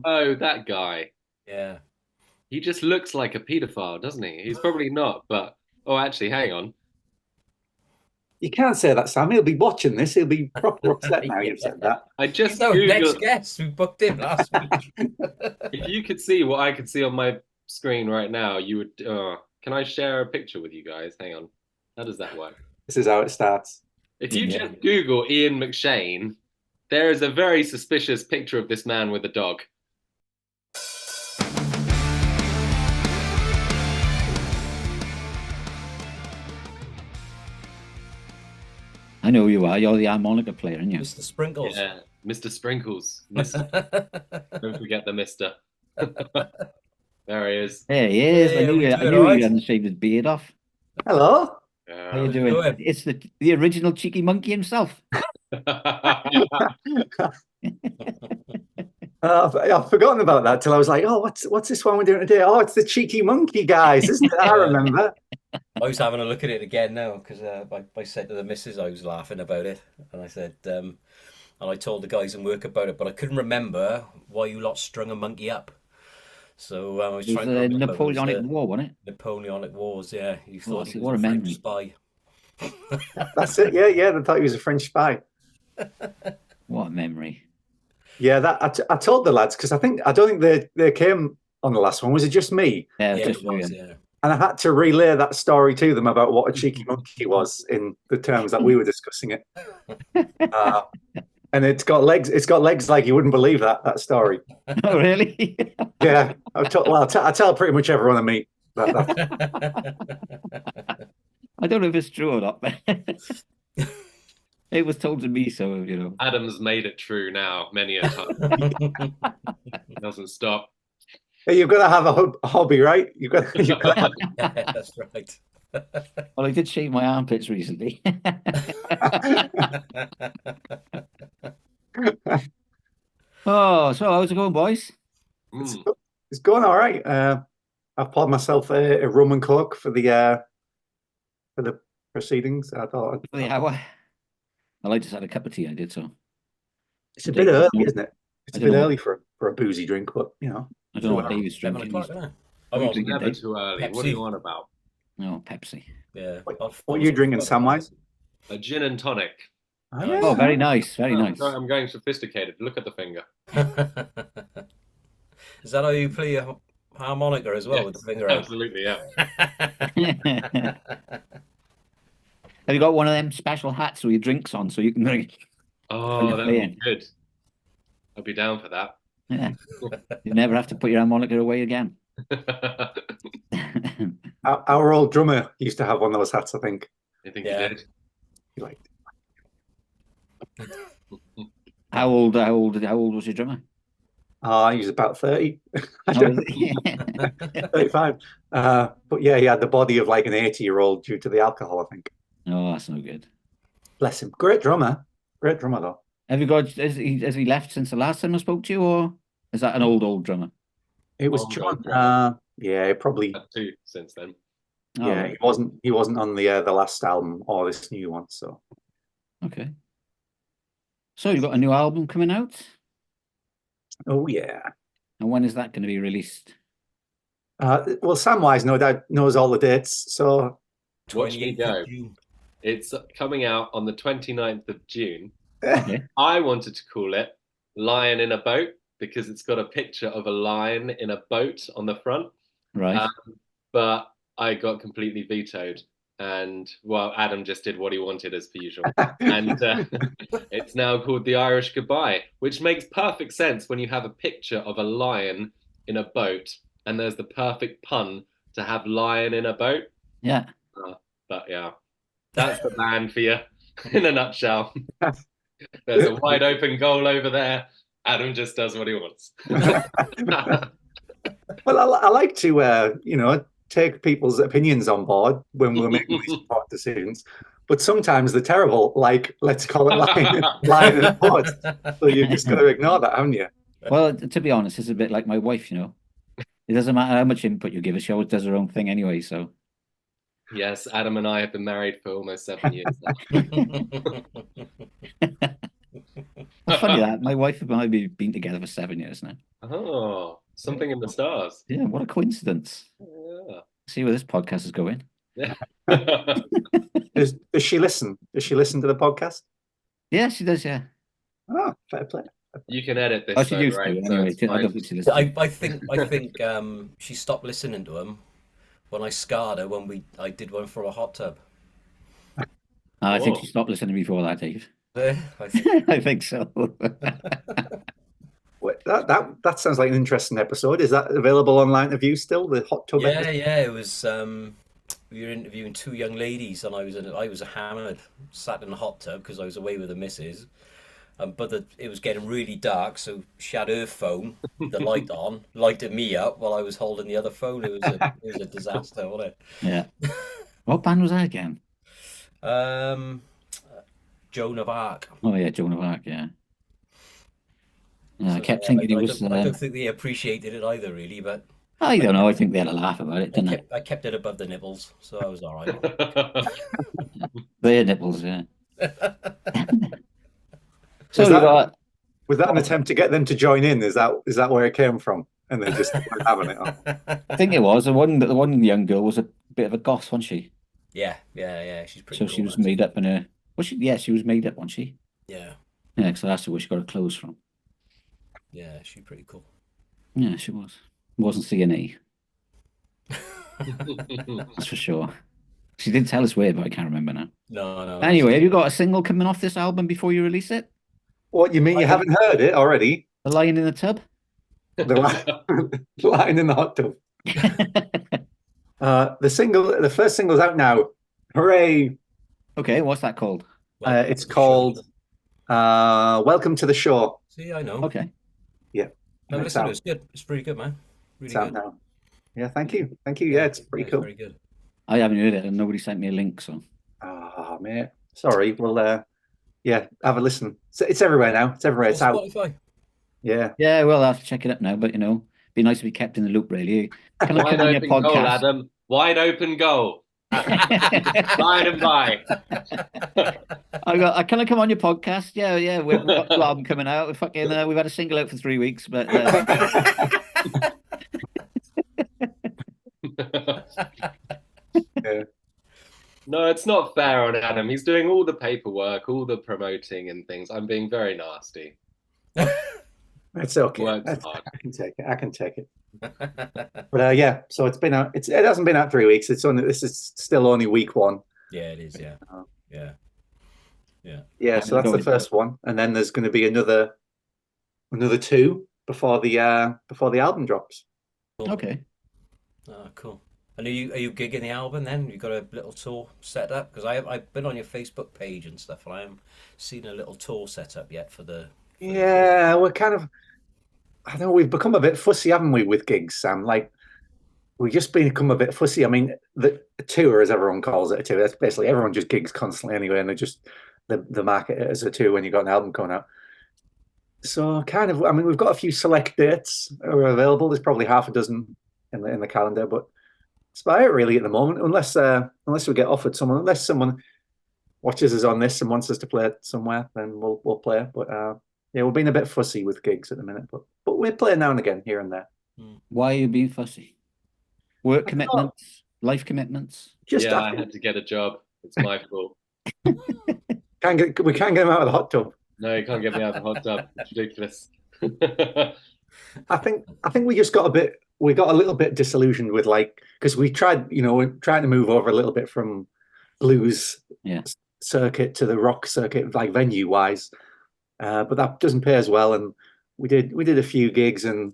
Oh, that guy. Yeah. He just looks like a paedophile, doesn't he? He's probably not, but oh, actually, hang on. You can't say that, Sam. He'll be watching this. He'll be proper upset now you've said that. I He's just our next Googled. guest. We booked him last week. If you could see what I could see on my screen right now, you would. Can I share a picture with you guys? Hang on. How does that work? This is how it starts. If you just Google Ian McShane, there is a very suspicious picture of this man with a dog. I know who you are. You're the harmonica player, aren't you? Mr. Sprinkles. Yeah, Mr. Sprinkles. Don't forget the Mister. There he is. There he is. Hey, I knew he hadn't shaved his beard off. Hello. How you doing? It's the original cheeky monkey himself. I've forgotten about that till I was like, oh, what's this one we're doing today? Oh, it's the cheeky monkey guys, isn't it? I remember. I was having a look at it again now because I said to the missus I was laughing about it, and I said, and I told the guys in work about it, but I couldn't remember why you lot strung a monkey up. So I was trying to remember. Napoleonic War, wasn't it? Napoleonic Wars, yeah. You thought he what was a a French memory. spy. That's it. Yeah. They thought he was a French spy. What a memory. Yeah, that I told the lads because I don't think they came on the last one. Was it just me? Yeah, it was, yeah. And I had to relay that story to them about what a cheeky monkey was in the terms that we were discussing it. And it's got legs. It's got legs like you wouldn't believe that story. Oh, really? Yeah, I tell pretty much everyone I meet that. I don't know if it's true or not. It was told to me, so you know. Adam's made it true now many a time. Doesn't stop. Hey, you've got to have a hobby, right? You've got to have... Yeah, that's right. Well, I did shave my armpits recently. Oh, so how's it going, boys? It's going all right. I've poured myself a rum and coke for the proceedings. I thought For the hour. Well, I just had a cup of tea. I did so. It's a bit early, isn't it? It's a bit early for a boozy drink, but you know. I don't know what David's drinking. It's never too early. Pepsi. What are you on about? No, Pepsi. Yeah. What are you drinking, Samwise? A gin and tonic. Oh, very nice. Very nice. I'm going sophisticated. Look at the finger. Is that how you play a harmonica as well, with the finger out? Absolutely, yeah. Have you got one of them special hats with your drinks on so you can drink? Oh, that'd be good. I'd be down for that. Yeah. You never have to put your harmonica away again. Our old drummer used to have one of those hats, I think. You think he did? He liked it. How old was your drummer? He was about 30. 35. But yeah, he had the body of like an 80-year-old due to the alcohol, I think. Oh, that's no good. Bless him. Great drummer though. Have you got? Has he left since the last time I spoke to you, or is that an old drummer? It was John. Yeah, probably 2 since then. Yeah, he wasn't on the last album or this new one. So okay. So you got a new album coming out? Oh yeah. And when is that going to be released? Well, Samwise no doubt knows all the dates. So watch me go. It's coming out on the 29th of June. Okay. I wanted to call it Lion in a Boat because it's got a picture of a lion in a boat on the front. Right. But I got completely vetoed. And, well, Adam just did what he wanted as per usual. And it's now called The Irish Goodbye, which makes perfect sense when you have a picture of a lion in a boat and there's the perfect pun to have lion in a boat. Yeah. But yeah, that's the band for you in a nutshell. There's a wide open goal over there. Adam just does what he wants. Well, I like to, take people's opinions on board when we're making these important decisions. But sometimes they're terrible, like, let's call it lying in a pod. So you've just got to ignore that, haven't you? Well, to be honest, it's a bit like my wife, It doesn't matter how much input you give her, she always does her own thing anyway, so. Yes, Adam and I have been married for almost 7 years now. It's funny that my wife and I have been together for 7 years now. Oh, something in the stars. Yeah, what a coincidence. Yeah. See where this podcast is going. Yeah. Does she listen? Does she listen to the podcast? Yeah, she does. Yeah. Oh, fair play. You can edit this. Oh, she though, used right? to. So Anyway, it's I fine. don't think she listens. I think she stopped listening to him when I scarred her when I did one for a hot tub. I think Oh. she stopped listening before that, Dave. I think. I think so. Wait, that sounds like an interesting episode. Is that available online to view still? The hot tub Yeah, episode? yeah. It was. We were interviewing two young ladies, and I was hammered, sat in a hot tub because I was away with the missus. But it was getting really dark, so she had her phone, the light on, lighted me up while I was holding the other phone. It was a disaster, wasn't Yeah. What band was that again? it? Joan of Arc. Oh yeah, Joan of Arc. Yeah. Yeah, I So, kept thinking it I was. don't think they appreciated it either, really. But I don't know. I think they had a laugh about it, didn't they? I kept it above the nipples, so I was all right. Their nipples. Yeah. So Was you that- got. Was that an attempt to get them to join in? Is that where it came from? And they just weren't having it on. I think it was the one young girl was a bit of a goth, wasn't she? Yeah. She's pretty So cool. she was actually. made up in a. Was she? Yeah, she was made up, wasn't she? Yeah, Yeah, because I asked her where she got her clothes from. yeah, she's pretty cool. Yeah, she was. Wasn't CNA, that's for sure. She did tell us where, but I can't remember now. No. Anyway, have you got a single coming off this album before you release it? What, you mean you haven't heard it already? The Lion in the Tub? The line in the hot tub. The first single's out now. Hooray! Okay, what's that called? It's called Welcome to the Show. See, I know. Okay. No, It's listen, out. it's good. It's pretty good, man. Really It's out good. now. Yeah, thank you. Yeah, it's pretty cool. Very good. I haven't heard it and nobody sent me a link, so. Ah, mate. Sorry. Well, yeah, have a listen. It's everywhere now. It's everywhere. It's out. Spotify. Yeah. Yeah, well, I'll have to check it up now, but be nice to be kept in the loop, really. Can I Wide come on your open goal, podcast? Adam. Wide open goal. By and by. Can I come on your podcast? Yeah. We've got an album coming out. We've had a single out for 3 weeks, but Yeah. No, it's not fair on Adam. He's doing all the paperwork, all the promoting and things. I'm being very nasty. It's okay. Works hard. I can take it. But yeah, so it's been out. It hasn't been out 3 weeks. This is still only week one. Yeah, it is. Yeah. Yeah, so that's the first one, and then there's going to be another two before the album drops. okay. Oh, cool. And are you gigging the album then? You got a little tour set up? Because I've been on your Facebook page and stuff, and I haven't seen a little tour set up yet for the. Yeah, we're kind of. I know we've become a bit fussy, haven't we, with gigs, Sam? Like, we've just become a bit fussy. I mean, the tour, as everyone calls it, a tour. That's basically everyone just gigs constantly anyway, and they market it as a tour when you got an album coming out. So kind of, I mean, we've got a few select dates are available. There's probably half a dozen in the calendar, but it's about it really at the moment. Unless we get offered someone, unless someone watches us on this and wants us to play it somewhere, then we'll play. But yeah, we're being a bit fussy with gigs at the minute, but we're playing now and again here and there. Why are you being fussy? Work commitments, life commitments. Yeah, I had to get a job. It's my fault. We can't get him out of the hot tub. No, you can't get me out of the hot tub. It's ridiculous. I think we just got a little bit disillusioned with, like, because we're trying to move over a little bit from blues circuit to the rock circuit, like venue wise, but that doesn't pay as well. And we did a few gigs and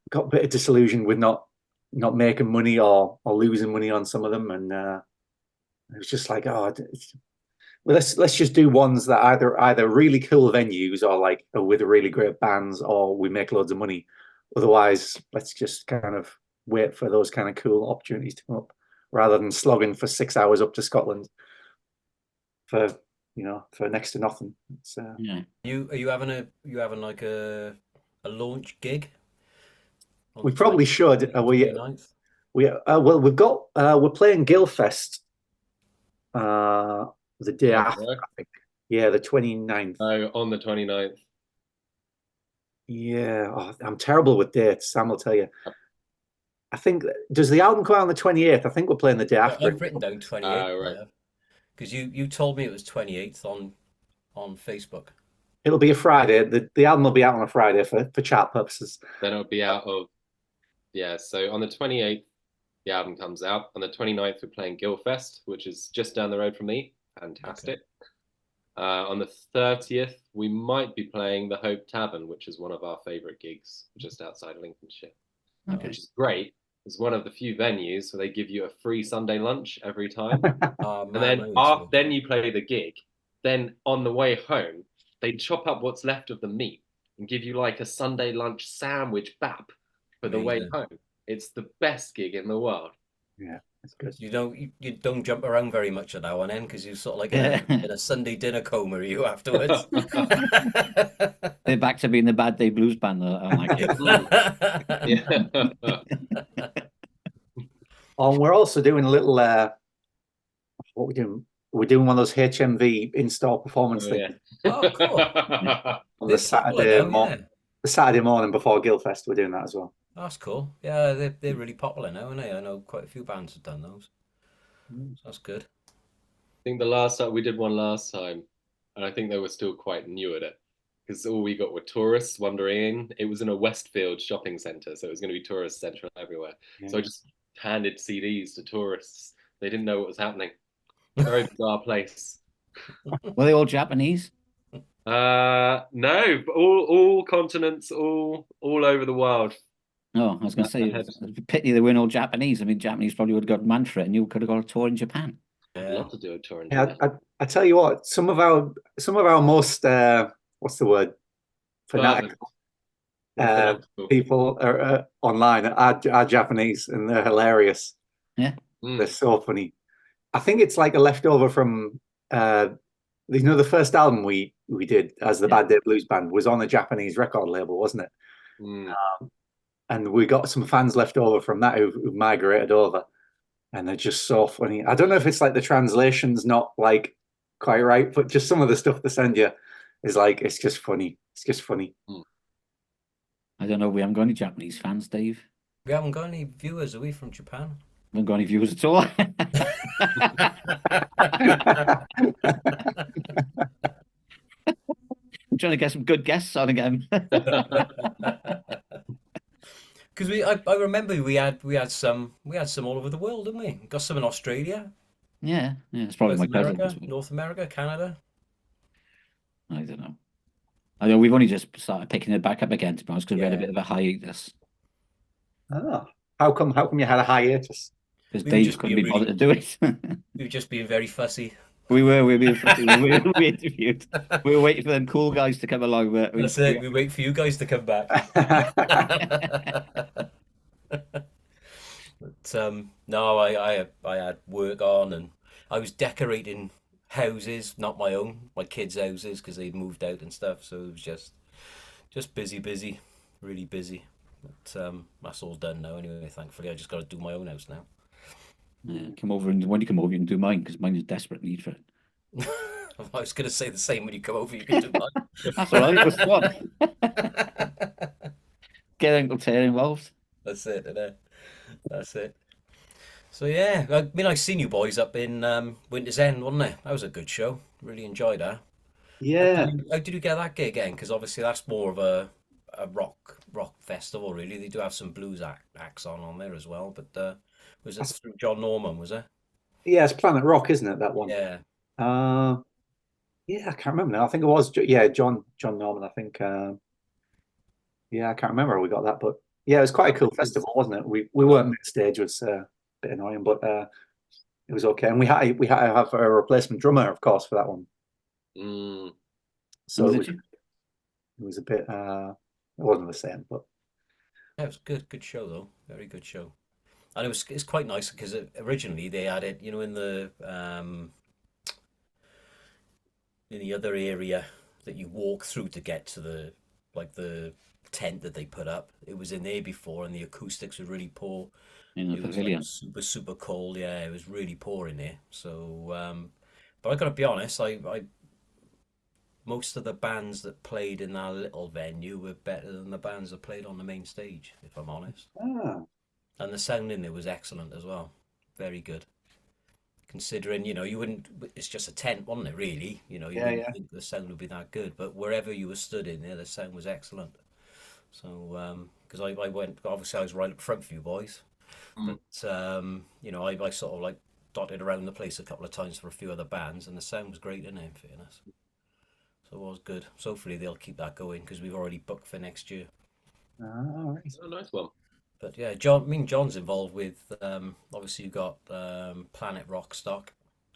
got a bit of disillusioned with not making money or losing money on some of them, and it was just like, let's just do ones that either really cool venues or like are with really great bands, or we make loads of money. Otherwise, let's just kind of wait for those kind of cool opportunities to come up, rather than slogging for 6 hours up to Scotland for next to nothing. It's, Are you having like a launch gig? We probably should. We're playing Guildfest the day after, I think. Yeah, the 29th. Oh, on the 29th. Yeah, oh, I'm terrible with dates. Sam will tell you. I think does the album come out on the 28th? I think we're playing the day after I've it. written down 28th. Right. Because you told me it was 28th on Facebook. It'll be a Friday. The album will be out on a Friday for chat purposes. Then it'll be out of, yeah. So on the 28th, the album comes out. On the 29th, we're playing Guildfest, which is just down the road from me. Fantastic. On the 30th, we might be playing the Hope Tavern, which is one of our favourite gigs just outside Lincolnshire, which is great. It's one of the few venues where they give you a free Sunday lunch every time. Oh, And then then you play the gig. Then on the way home, they chop up what's left of the meat and give you like a Sunday lunch sandwich bap for the way home. It's the best gig in the world. Yeah, it's good. You don't jump around very much at that one end because you're sort of like in a Sunday dinner coma, are you afterwards? They're back to being the Bad Day Blues Band. I like it. Oh, we're also doing a little. What we doing? We're doing one of those HMV in-store performance things. Yeah. Oh, cool. On the Saturday morning. The Saturday morning before Guildfest, we're doing that as well. That's cool. Yeah, they're really popular now, aren't they? I know quite a few bands have done those. That's good. I think the last time we did one last time, and I think they were still quite new at it because all we got were tourists wandering in. It was in a Westfield shopping centre, so it was going to be tourist central everywhere. Yeah. So I just handed CDs to tourists. They didn't know what was happening. Very bizarre place. Were they all Japanese? No, but all continents, all over the world. No, I was going to say, it's a pity they weren't all Japanese. I mean, Japanese probably would have got man for it, and you could have got a tour in Japan. I'd love to do a tour in Japan. I tell you what, some of our most what's the word, fanatical people are online are Japanese, and they're hilarious. Yeah, they're so funny. I think it's like a leftover from the first album we did as the Bad Day Blues Band was on a Japanese record label, wasn't it? And we got some fans left over from that who migrated over, and they're just so funny. I don't know if it's like the translation's not like quite right, but just some of the stuff they send you is like, it's just funny. It's just funny. I don't know. We haven't got any Japanese fans, Dave. We haven't got any viewers, are we, from Japan? We haven't got any viewers at all. I'm trying to get some good guests on again. Because I remember we had some all over the world, didn't we? Got some in Australia. Yeah, it's probably North my America, cousin. North America, Canada. I don't know. I know we've only just started picking it back up again, to be honest, because we had a bit of a hiatus. Oh, how come you had a hiatus? Because Dave couldn't be bothered to do it. We were just being very fussy. We were being fussy. We interviewed. We were waiting for them cool guys to come along. But That's it. We wait for you guys to come back. But no, I had work on, and I was decorating houses, not my own, my kids' houses, because they'd moved out and stuff. So it was just busy, really busy. But that's all done now anyway, thankfully. I just got to do my own house now. Yeah, come over, and when you come over, you can do mine, because mine is desperate need for it. I was going to say the same. When you come over, you can do mine. That's all right. What's one? Get Uncle Terry involved. That's it, isn't it? That's it. So yeah, I mean, I seen you boys up in Winter's End, wasn't it? That was a good show. Really enjoyed that. Yeah. How did you get that gig again? Because obviously that's more of a rock festival, really. They do have some blues acts on there as well. But was it through John Norman? Was it? Yeah, it's Planet Rock, isn't it? That one. Yeah. Yeah, I can't remember now. I think it was John Norman. I think. Yeah, I can't remember how we got that, but yeah, it was quite a cool festival, wasn't it? We weren't mid stage, was a bit annoying, but it was okay. And we had to have a replacement drummer, of course, for that one. So it was a bit. It wasn't the same, but yeah, it was good show though. Very good show. And it's quite nice because originally they had it, in the other area that you walk through to get to the tent that they put up. It was in there before, and the acoustics were really poor. In the pavilion. Was super cold. Yeah, it was really poor in there. So, but I got to be honest, most of the bands that played in that little venue were better than the bands that played on the main stage, if I'm honest. Ah, And the sound in there was excellent as well. Very good. Considering, you wouldn't, it's just a tent, wasn't it, really? You wouldn't think the sound would be that good. But wherever you were stood in there, the sound was excellent. So, because I went, obviously I was right up front for you boys. But, I sort of like dotted around the place a couple of times for a few other bands, and the sound was great in there, in fairness. So it was good. So hopefully they'll keep that going because we've already booked for next year. all right. Oh, nice one. But yeah, John's involved with obviously you've got Planet Rockstock,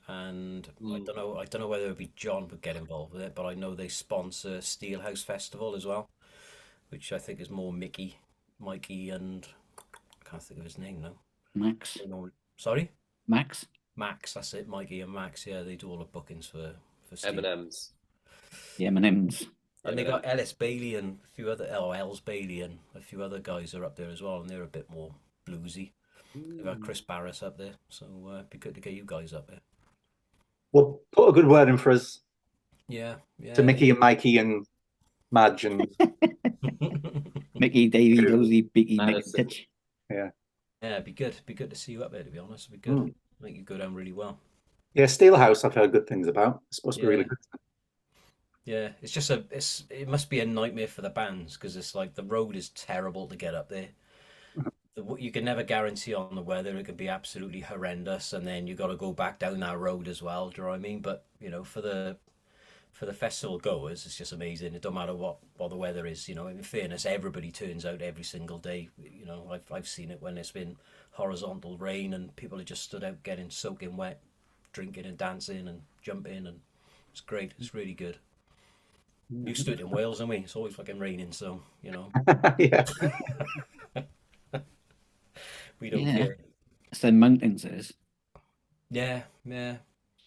and I don't know whether it'd be John would get involved with it, but I know they sponsor Steelhouse Festival as well, which I think is more Mikey, and I can't think of his name now. Max. Sorry? Max. Max, that's it. Mikey and Max. Yeah, they do all the bookings for Steel. M&M's. The M&M's. And they got Ellis Bailey and a few other, Els Bailey and a few other guys are up there as well, and they're a bit more bluesy. They've got Chris Barris up there, so it'd be good to get you guys up there. Well, put a good word in for us Yeah. to Mickey and Mikey and Madge and Mickey, Davey, Bluesy, Biggie, Nick, Madison. Titch. Yeah, it'd be good. It'd be good to see you up there, to be honest. It'd be good. I think you go down really well. Yeah, Steelhouse I've heard good things about. It's supposed to be really good. Yeah, it's just it must be a nightmare for the bands because it's like the road is terrible to get up there. You can never guarantee on the weather. It can be absolutely horrendous, and then you got to go back down that road as well. Do you know what I mean? But for the festival goers, it's just amazing. It don't matter what the weather is. In fairness, everybody turns out every single day. I've seen it when it's been horizontal rain and people are just stood out getting soaking wet, drinking and dancing and jumping, and it's great. It's really good. Used to it in Wales, aren't we? It's always fucking raining, so Yeah. we don't care. It's the mountains, it is. Yeah.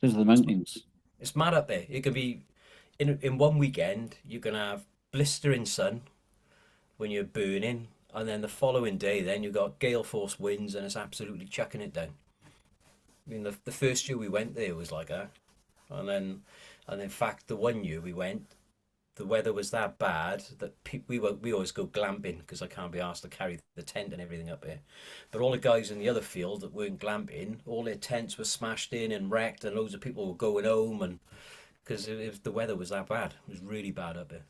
Those are the mountains. It's mad up there. It can be in one weekend you can have blistering sun when you're burning, and then the following day then you got gale force winds and it's absolutely chucking it down. I mean the first year we went there was like that, and in fact the one year we went, the weather was that bad that we always go glamping because I can't be asked to carry the tent and everything up there. But all the guys in the other field that weren't glamping, all their tents were smashed in and wrecked, and loads of people were going home, and because the weather was that bad, it was really bad up there.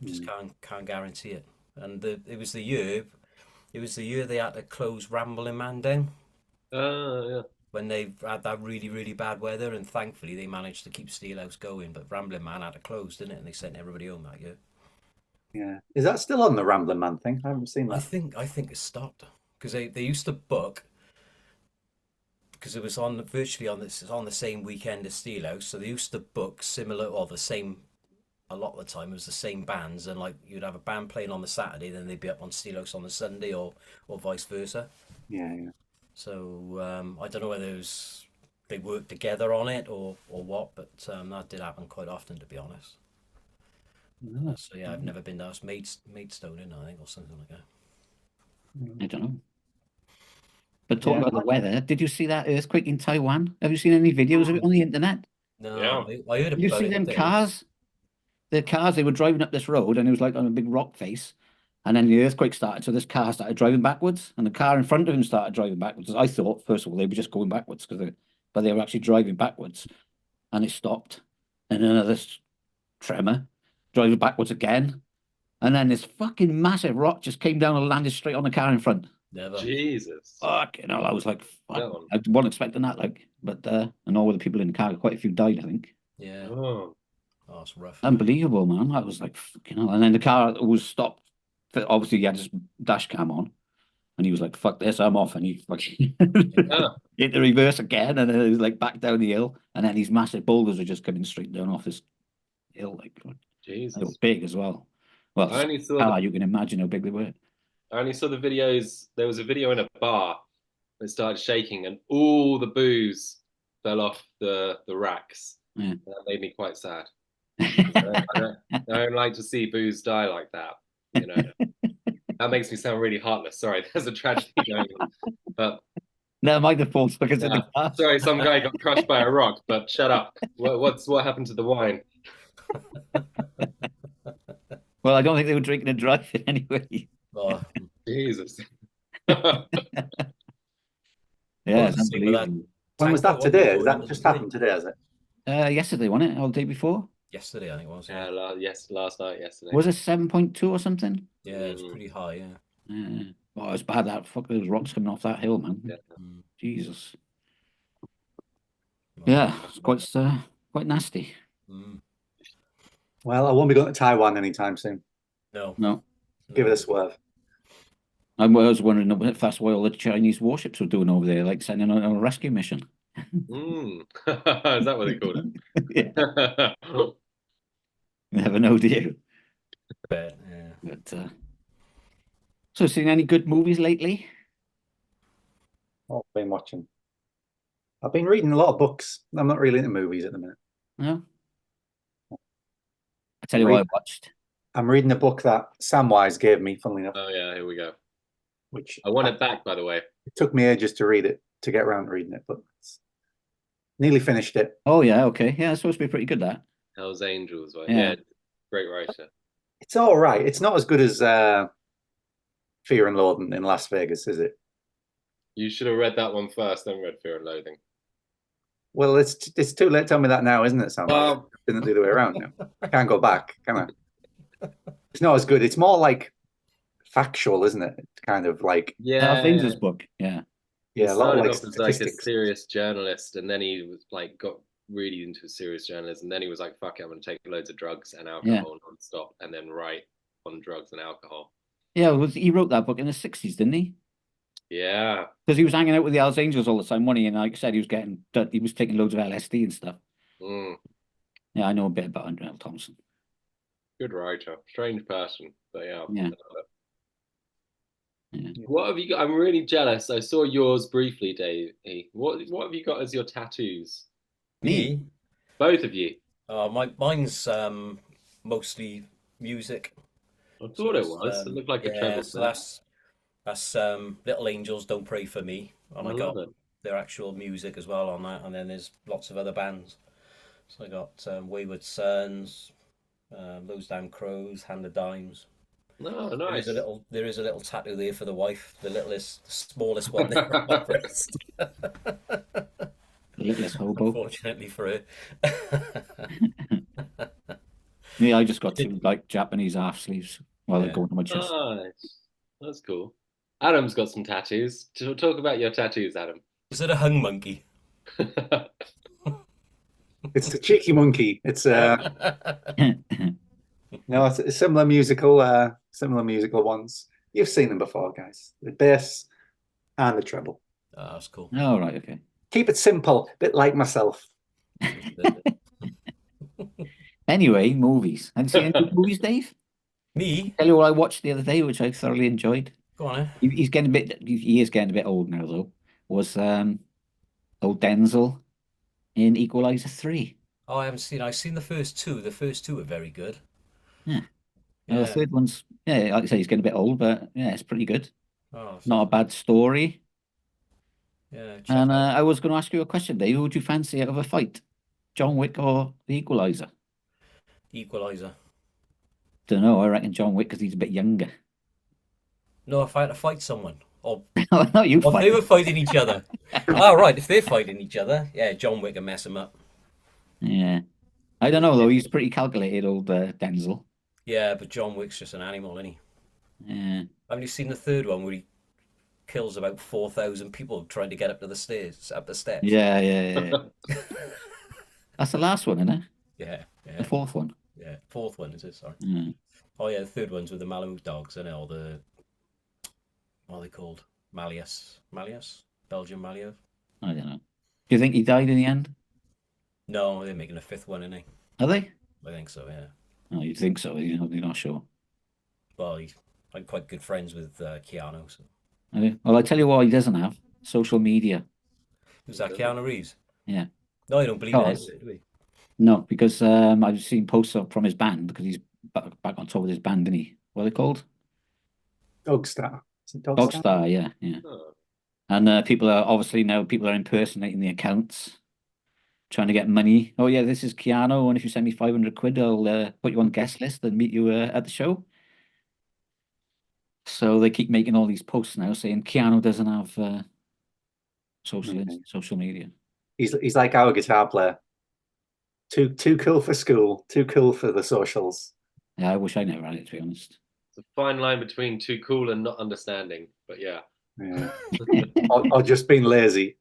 Just can't guarantee it. And it was the year they had to close Rambling Man down. Yeah. When they had that really, really bad weather, and thankfully they managed to keep Steelhouse going, but Rambling Man had to close, didn't it? And they sent everybody home that year. Yeah. Is that still on the Rambling Man thing? I haven't seen that. I think it stopped because they used to book because it was virtually on the same weekend as Steelhouse, so they used to book similar or the same. A lot of the time it was the same bands, and like you'd have a band playing on the Saturday, then they'd be up on Steelhouse on the Sunday, or vice versa. Yeah. So I don't know whether they worked together on it or what, but that did happen quite often, to be honest. So yeah, I've never been to us Maidstone, I think, or something like that. I don't know. But talking about the weather, did you see that earthquake in Taiwan? Have you seen any videos of it on the internet? No, I heard about it. You see them cars? The cars, they were driving up this road and it was like on a big rock face. And then the earthquake started, so this car started driving backwards, and the car in front of him started driving backwards. I thought, first of all, they were just going backwards, but they were actually driving backwards, and it stopped. And another tremor, driving backwards again, and then this fucking massive rock just came down and landed straight on the car in front. Never. Jesus. Fucking hell, I was like, fuck. I wasn't expecting that, but and all the people in the car, quite a few died, I think. Yeah. Oh, it's rough. Unbelievable, man. I was like, fucking hell. And then the car was stopped. Obviously, he had his dash cam on, and he was like, "Fuck this, I'm off." And he fucking hit the reverse again, and then he was like back down the hill, and then these massive boulders are just coming straight down off this hill, like Jesus. They were big as well. Well, I only saw you can imagine how big they were. I only saw the videos. There was a video in a bar that started shaking, and all the booze fell off the racks. Yeah. That made me quite sad. I don't like to see booze die like that. That makes me sound really heartless. Sorry, there's a tragedy going on. But no, my default because of the car. Sorry, some guy got crushed by a rock. But shut up. What happened to the wine? Well, I don't think they were drinking and driving anyway. Oh, Jesus. Yeah, it's the same with that unbelievable. When was tanker, that wasn't it, today? Has going that into just the happened today, has it? Yesterday, wasn't it? Or the day before? Yesterday, I think it was. Yeah, yes, last night, yesterday. Was it 7.2 or something? Yeah, it was pretty high. Yeah. Oh, it's bad that fuck those rocks coming off that hill, man. Yeah. Jesus. Well, Yeah, it's quite nasty. Well, I won't be going to Taiwan anytime soon. No. Give it a swerve. I was wondering if that's what all the Chinese warships were doing over there, like sending on a rescue mission. Is that what they called Yeah, it? never know, do you? yeah. But so, seen any good movies lately? What I've been watching. I've been reading a lot of books. I'm not really into movies at the minute. No. I tell you what I watched. I'm reading a book that Samwise gave me, funnily enough. Oh yeah, here we go. Which I want it back, by the way. It took me ages to read it, to get around to reading it, but nearly finished it. Oh yeah, okay. Yeah, it's supposed to be pretty good, that. Hell's Angels, right? Yeah. Great writer. It's all right. It's not as good as Fear and Loathing in Las Vegas, is it? You should have read that one first, then read Fear and Loathing. Well, it's too late to tell me that now, isn't it, Sam? Didn't do the way around now. I can't go back, can I? It's not as good. It's more like factual, isn't it? It's kind of like Avengers book. Yeah. Yeah, He a lot of started like off as like a statistics. serious journalist, and then he was like got really into serious journalism. And then he was like, "Fuck it, I'm gonna take loads of drugs and alcohol non-stop, and then write on drugs and alcohol." Yeah, he wrote that book in the 60s, didn't he? Yeah, Because he was hanging out with the Hells Angels all the time, wasn't he? And like I said, he was taking loads of LSD and stuff. Yeah, I know a bit about Andrew L. Thompson. Good writer, strange person, but yeah. Yeah. What have you got? I'm really jealous. I saw yours briefly, Dave. What have you got as your tattoos? Me? Both of you. Mine's mostly music. I thought it was. It looked like a treble. So that's Little Angels Don't Pray for Me, and I got their actual music as well on that. And then there's lots of other bands. So I got Wayward Sons, Those Damn Crows, Hand of Dimes. No, nice. There is a little tattoo there for the wife, the smallest one there on my wrist. The littlest hobo. Unfortunately for her. Yeah, I just got two like Japanese half sleeves while they're going to my chest. Nice. That's cool. Adam's got some tattoos. Talk about your tattoos, Adam. Is it a hung monkey? It's the cheeky monkey. It's no, it's a similar musical ones. You've seen them before, guys. The bass and the treble. Oh, that's cool. Oh, right, okay. Keep it simple, a bit like myself. Anyway, movies. Have you seen any good movies, Dave? Me? Tell you what I watched the other day, which I thoroughly enjoyed. Go on, eh? He is getting a bit old now, though. Was old Denzel in Equalizer 3. Oh, I haven't seen. I've seen the first two. The first two are very good. Yeah. The third one's, like I say, he's getting a bit old, but yeah, it's pretty good. Oh, Not a bad story. Yeah. And I was going to ask you a question, Dave. Who would you fancy out of a fight? John Wick or the Equalizer? Equalizer. Don't know. I reckon John Wick because he's a bit younger. No, if I had to fight someone, or No, you if they were fighting each other. Oh, right. If they're fighting each other, yeah, John Wick can mess them up. Yeah. I don't know, though. He's pretty calculated, old Denzel. Yeah, but John Wick's just an animal, isn't he? Yeah. Haven't you seen the third one where he kills about 4,000 people trying to get up the steps? Yeah. That's the last one, isn't it? Yeah. The fourth one. Yeah, fourth one is it? Sorry. Mm. Oh yeah, the third one's with the Malamute dogs, isn't it? Or what are they called? Malleus, Belgian Malleus. I don't know. Do you think he died in the end? No, they're making a fifth one, isn't they? Are they? I think so. Yeah. Oh, you'd think so. You're not sure. Well, I'm quite good friends with Keanu. So. Well, I tell you what, he doesn't have social media. Who's that? Keanu Reeves. Yeah. No, I don't believe it. Do we? No, because I've seen posts from his band because he's back on top with his band, isn't he? What are they called? Dogstar. Dogstar, yeah. Oh. And people are impersonating the accounts. trying to get money. Oh yeah, this is Keanu, and if you send me 500 quid, I'll put you on guest list and meet you at the show. So they keep making all these posts now saying Keanu doesn't have social media. He's like our guitar player. Too cool for school, too cool for the socials. Yeah, I wish I never had it, to be honest. It's a fine line between too cool and not understanding, but yeah. or just being lazy.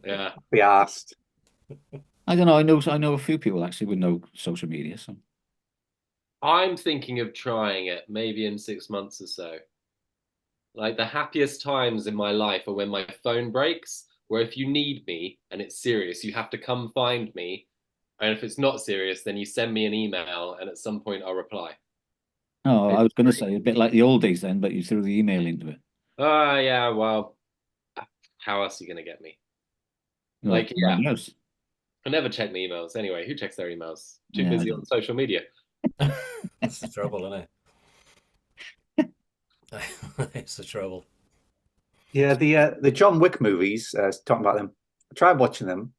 Yeah. Be asked. I don't know. I know a few people actually with no social media. So I'm thinking of trying it maybe in 6 months or so. Like the happiest times in my life are when my phone breaks, where if you need me and it's serious, you have to come find me. And if it's not serious, then you send me an email and at some point I'll reply. oh, I was going to say a bit like the old days then, but you threw the email into it. Yeah, well, how else are you going to get me? Like, yeah. I never check my emails. Anyway, who checks their emails? Too busy on social media. That's the trouble, isn't it? It's the trouble. Yeah, the John Wick movies, talking about them, I tried watching them.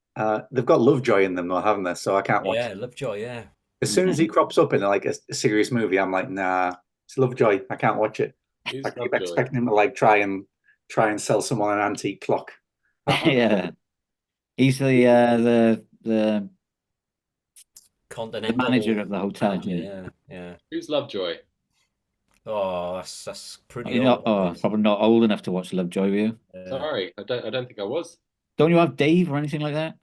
They've got Lovejoy in them, though, haven't they? So I can't watch. Yeah, Lovejoy, yeah. As soon as he crops up in like a serious movie, I'm like, nah, it's Lovejoy. I can't watch it. I keep expecting him to like try and sell someone an antique clock. Yeah, he's the Continental manager of the hotel. Manager, yeah. Who's Lovejoy? Oh, that's pretty You're old. Probably not old enough to watch Lovejoy, were you? Sorry, I don't think I was. Don't you have Dave or anything like that?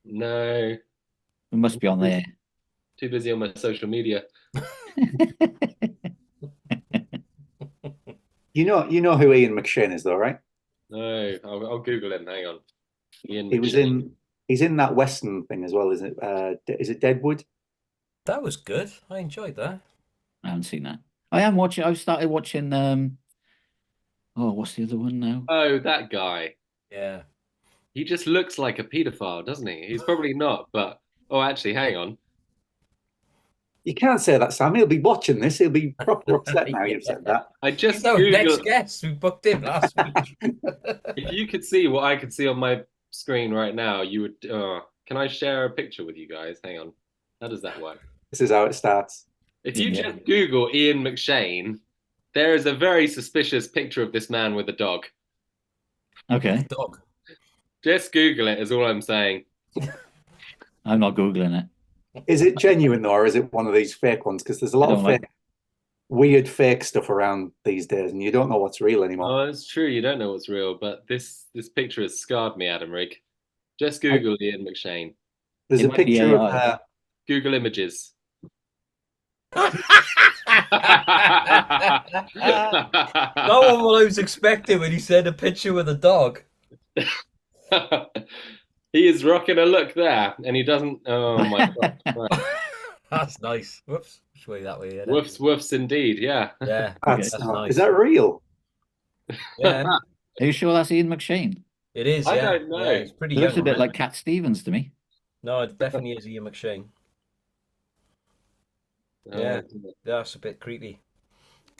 No. We must be on there. Too busy on my social media. You know who Ian McShane is, though, right? No, I'll Google him. Hang on. He's in that Western thing as well, isn't it? Is it Deadwood? That was good. I enjoyed that. I haven't seen that. I've started watching. What's the other one now? Oh, that guy. Yeah. He just looks like a paedophile, doesn't he? He's probably not, but actually, hang on. You can't say that, Sam. He'll be watching this. He'll be proper upset now you've said that. I just next guest. We booked him last week. If you could see what I could see on my screen right now, you would. Can I share a picture with you guys? Hang on. How does that work? This is how it starts. If you just Google Ian McShane, there is a very suspicious picture of this man with a dog. Okay. Dog. Just Google it is all I'm saying. I'm not Googling it. Is it genuine though, or is it one of these fake ones? Because there's a lot of weird fake stuff around these days, and you don't know what's real anymore. Oh, it's true. You don't know what's real, but this picture has scarred me, Adam Rigg. Just Google Ian McShane. There's a picture of Google Images. Not what I was expecting when he said a picture with a dog. He is rocking a look there, and he doesn't. Oh my god! That's nice. Whoops. Way that way. Yeah, woofs, indeed. Yeah. Yeah. That's nice. Is that real? Yeah. Are you sure that's Ian McShane? It is. I Yeah. don't know. Yeah, it's pretty. It looks a bit like Cat Stevens to me. No, it definitely is Ian McShane. Yeah, that's a bit creepy.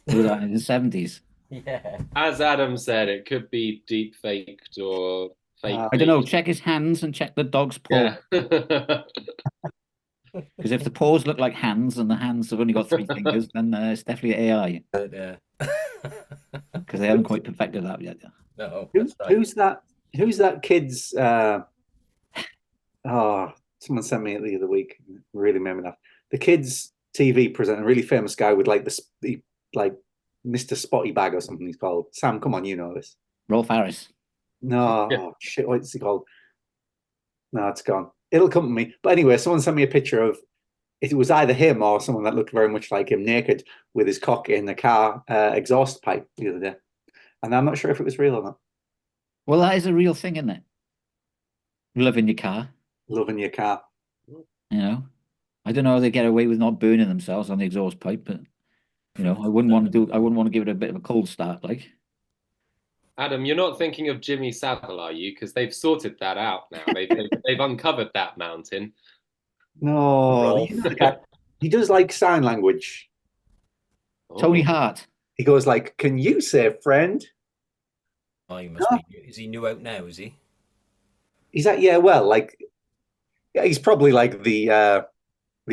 Was that in the 70s? Yeah. As Adam said, it could be deep faked or fake. I don't know. Check his hands and check the dog's paw. Yeah. Because if the paws look like hands and the hands have only got 3 fingers, then it's definitely AI. Yeah. Because they haven't quite perfected that yet. No. Who's that kid's? Someone sent me it the other week. Really made me laugh. The kid's TV presenter, really famous guy with like the Mr. Spotty Bag or something he's called. Sam, come on, you know this. Rolf Harris. No, shit, what's he called? No, it's gone. It'll come to me. But anyway, someone sent me a picture of, it was either him or someone that looked very much like him, naked with his cock in the car exhaust pipe the other day. And I'm not sure if it was real or not. Well, that is a real thing, isn't it? Loving your car. Loving your car. You know, I don't know how they get away with not burning themselves on the exhaust pipe, but you know, I wouldn't want to give it a bit of a cold start, like. Adam, you're not thinking of Jimmy Savile, are you? Because they've sorted that out now. They've uncovered that mountain. No, he does like sign language. Tony Hart. He goes like, "Can you say friend?" Oh, he must be. Is he new out now? Is he? He's like, yeah, well, like Yeah, he's probably like the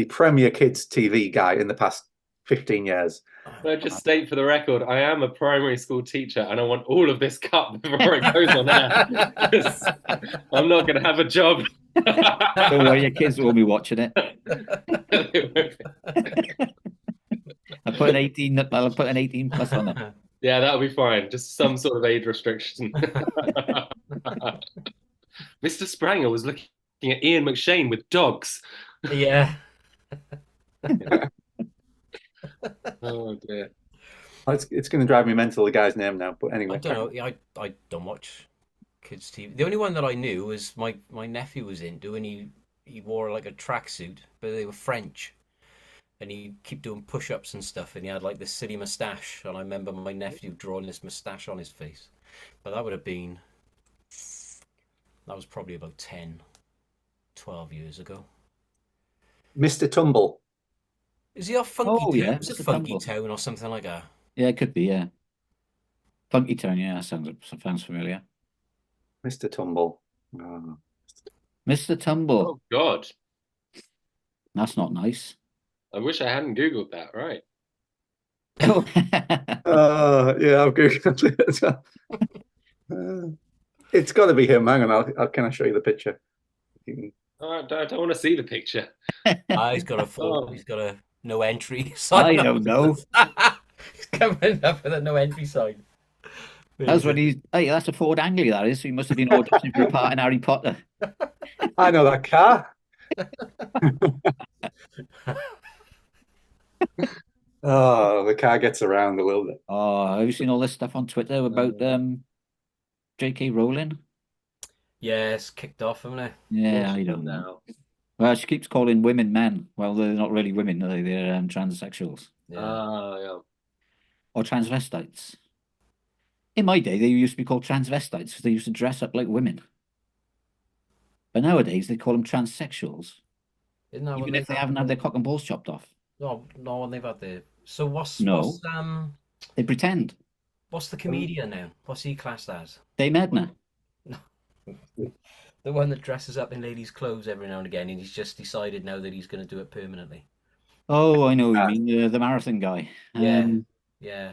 premier kids TV guy in the past 15 years. Can I just state for the record, I am a primary school teacher and I want all of this cut before it goes on air. 'Cause I'm not going to have a job. Don't worry, your kids will be watching it. I'll put an 18 plus on it. Yeah, that'll be fine. Just some sort of age restriction. Mr. Spranger was looking at Ian McShane with dogs. Yeah. Oh dear. It's going to drive me mental, the guy's name now. But anyway. I don't know. I don't watch kids TV. The only one that I knew was my nephew was into, and he wore like a tracksuit, but they were French. And he'd keep doing push-ups and stuff, and he had like this silly moustache. And I remember my nephew drawing this moustache on his face. But that was probably about 10, 12 years ago. Mr. Tumble. Is he off Funky Oh, Town? yeah, Is it Mr. Funky Tumble. Town or something like that? Yeah, it could be, yeah. Funky Town, yeah, sounds familiar. Mr. Tumble. Oh. Mr. Tumble. Oh God. That's not nice. I wish I hadn't Googled that, right? Yeah, I've googled it. It's got to be him. Hang on, I'll can I show you the picture? I don't want to see the picture. He's got a he's got a no entry I sign. don't know. He's coming up with a no entry sign. That's when that's a Ford Anglia, that is. So he must have been auditioning for a part in Harry Potter. I know that car. Oh, the car gets around a little bit. Oh, have you seen all this stuff on Twitter about J.K. Rowling? Yeah, it's kicked off, haven't it? Yeah, I don't know. Well, she keeps calling women men. Well, they're not really women, are they? They're transsexuals. Yeah. Or transvestites. In my day, they used to be called transvestites because they used to dress up like women. But nowadays, they call them transsexuals. Isn't that Even if they haven't had their cock and balls chopped off. No, when they've had the. So what's They pretend. What's the comedian now? What's he classed as? Dame Edna. The one that dresses up in ladies' clothes every now and again, and he's just decided now that he's going to do it permanently. Oh, I know what you mean. The marathon guy. Yeah.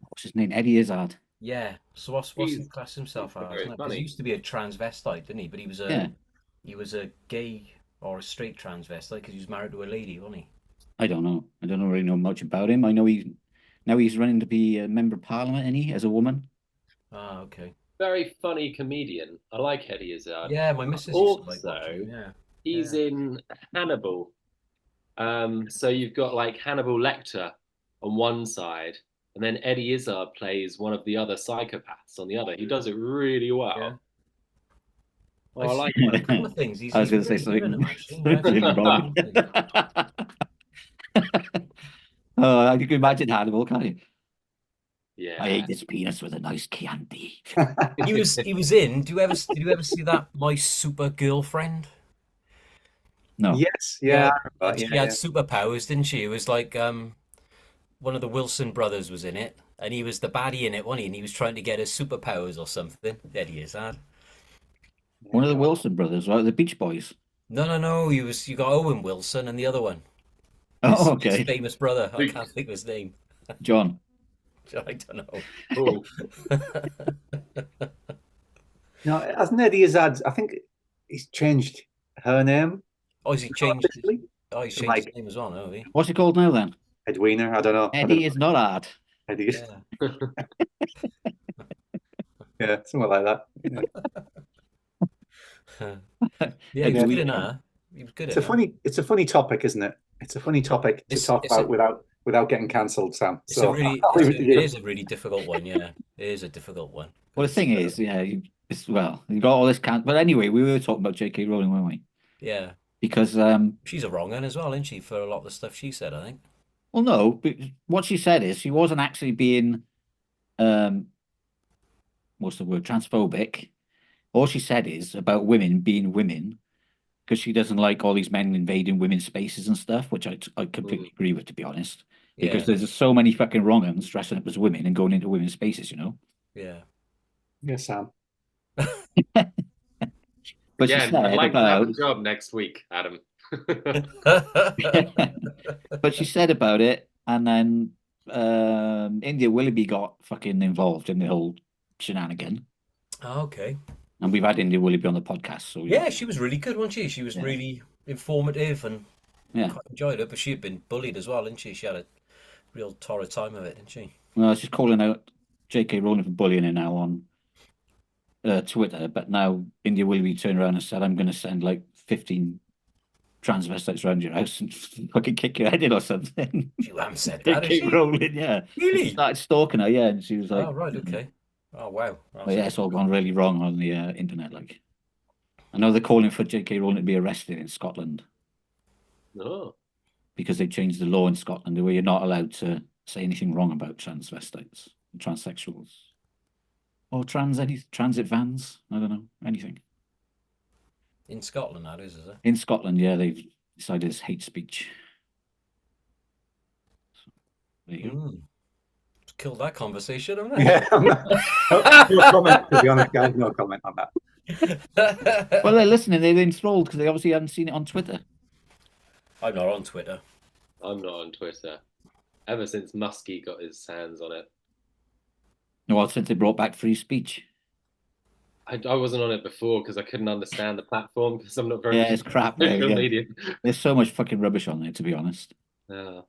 What's his name? Eddie Izzard. Yeah. So what's he classed himself as? Because he used to be a transvestite, didn't he? But he was a gay or a straight transvestite because he was married to a lady, wasn't he? I don't know. I don't really know much about him. I know he's running to be a member of parliament, isn't he, as a woman? Ah, okay. Very funny comedian. I like Eddie Izzard. Yeah, my missus also, used to like watching him. He's in Hannibal. So you've got like Hannibal Lecter on one side, and then Eddie Izzard plays one of the other psychopaths on the other. He does it really well. Yeah. Well, I like him. A couple of things. I was going to say something wrong. You can imagine Hannibal, can't you? Yeah. I ate this penis with a nice Chianti. He was in. Did you ever see that My Super Girlfriend? No. Yes. Yeah. She had superpowers, didn't she? It was like one of the Wilson brothers was in it, and he was the baddie in it, wasn't he? And he was trying to get his superpowers or something. Eddie Izzard. One of the Wilson brothers, right? The Beach Boys. No. You got Owen Wilson and the other one. Oh, okay. His famous brother. I can't think of his name. John. I don't know. Cool. No, hasn't Eddie Izzard? I think he's changed her name. Oh, has he changed? He's changed like, his name as well, no? He? What's he called now then? Edwina. I don't know. Eddie is not hard. Eddie is. Yeah. Yeah, something like that. Yeah, he was good in that. He was good. It's a funny topic, isn't it? It's a funny topip to talk about without getting cancelled, Sam. It is a really difficult one. Yeah, it is a difficult one. Well, the thing is, you got all this but anyway, we were talking about J.K. Rowling, weren't we? Yeah. Because she's a wrong one as well, isn't she? For a lot of the stuff she said, I think. Well, no, but what she said is she wasn't actually being what's the word? Transphobic. All she said is about women being women, because she doesn't like all these men invading women's spaces and stuff, which I completely agree with, to be honest. Because there's so many fucking wrong uns dressing up as women and going into women's spaces, you know? Yeah. Yeah, Sam. But she Yeah, said I'd like to have about, a job next week, Adam. but she said about it, and then India Willoughby got fucking involved in the whole shenanigan, Okay. and we've had India Willoughby on the podcast. So Yeah, she was really good, wasn't she? She was Yeah. really informative and yeah. quite enjoyed it. But she had been bullied as well, didn't she? She had a real torrid time of it, didn't she? Well, she's calling out J.K. Rowling for bullying her now on Twitter, but now India Willoughby turned around and said, "I'm going to send like 15 transvestites around your house and fucking kick your head in or something." She hadn't said that, has J.K. she? Rowling, yeah. Really? Started stalking her, yeah, and she was like, Oh, right, okay. Oh, wow. But yeah, it's all gone really wrong on the internet. Like, I know they're calling for J.K. Rowling to be arrested in Scotland Oh, because they changed the law in Scotland where you're not allowed to say anything wrong about transvestites, transsexuals, or transit vans. I don't know, anything. In Scotland, that is it? In Scotland, yeah, they've decided it's hate speech. So, there you go. Just killed that conversation, haven't I? Yeah. No comment, to be honest, guys. No comment on that. Well, they're listening. They're enthralled because they obviously haven't seen it on Twitter. I'm not on Twitter. I'm not on Twitter. Ever since Muskie got his hands on it. Well, since they brought back free speech. I wasn't on it before because I couldn't understand the platform because I'm not very Yeah, it's crap. social Yeah. media. There's so much fucking rubbish on there, to be honest. Yeah.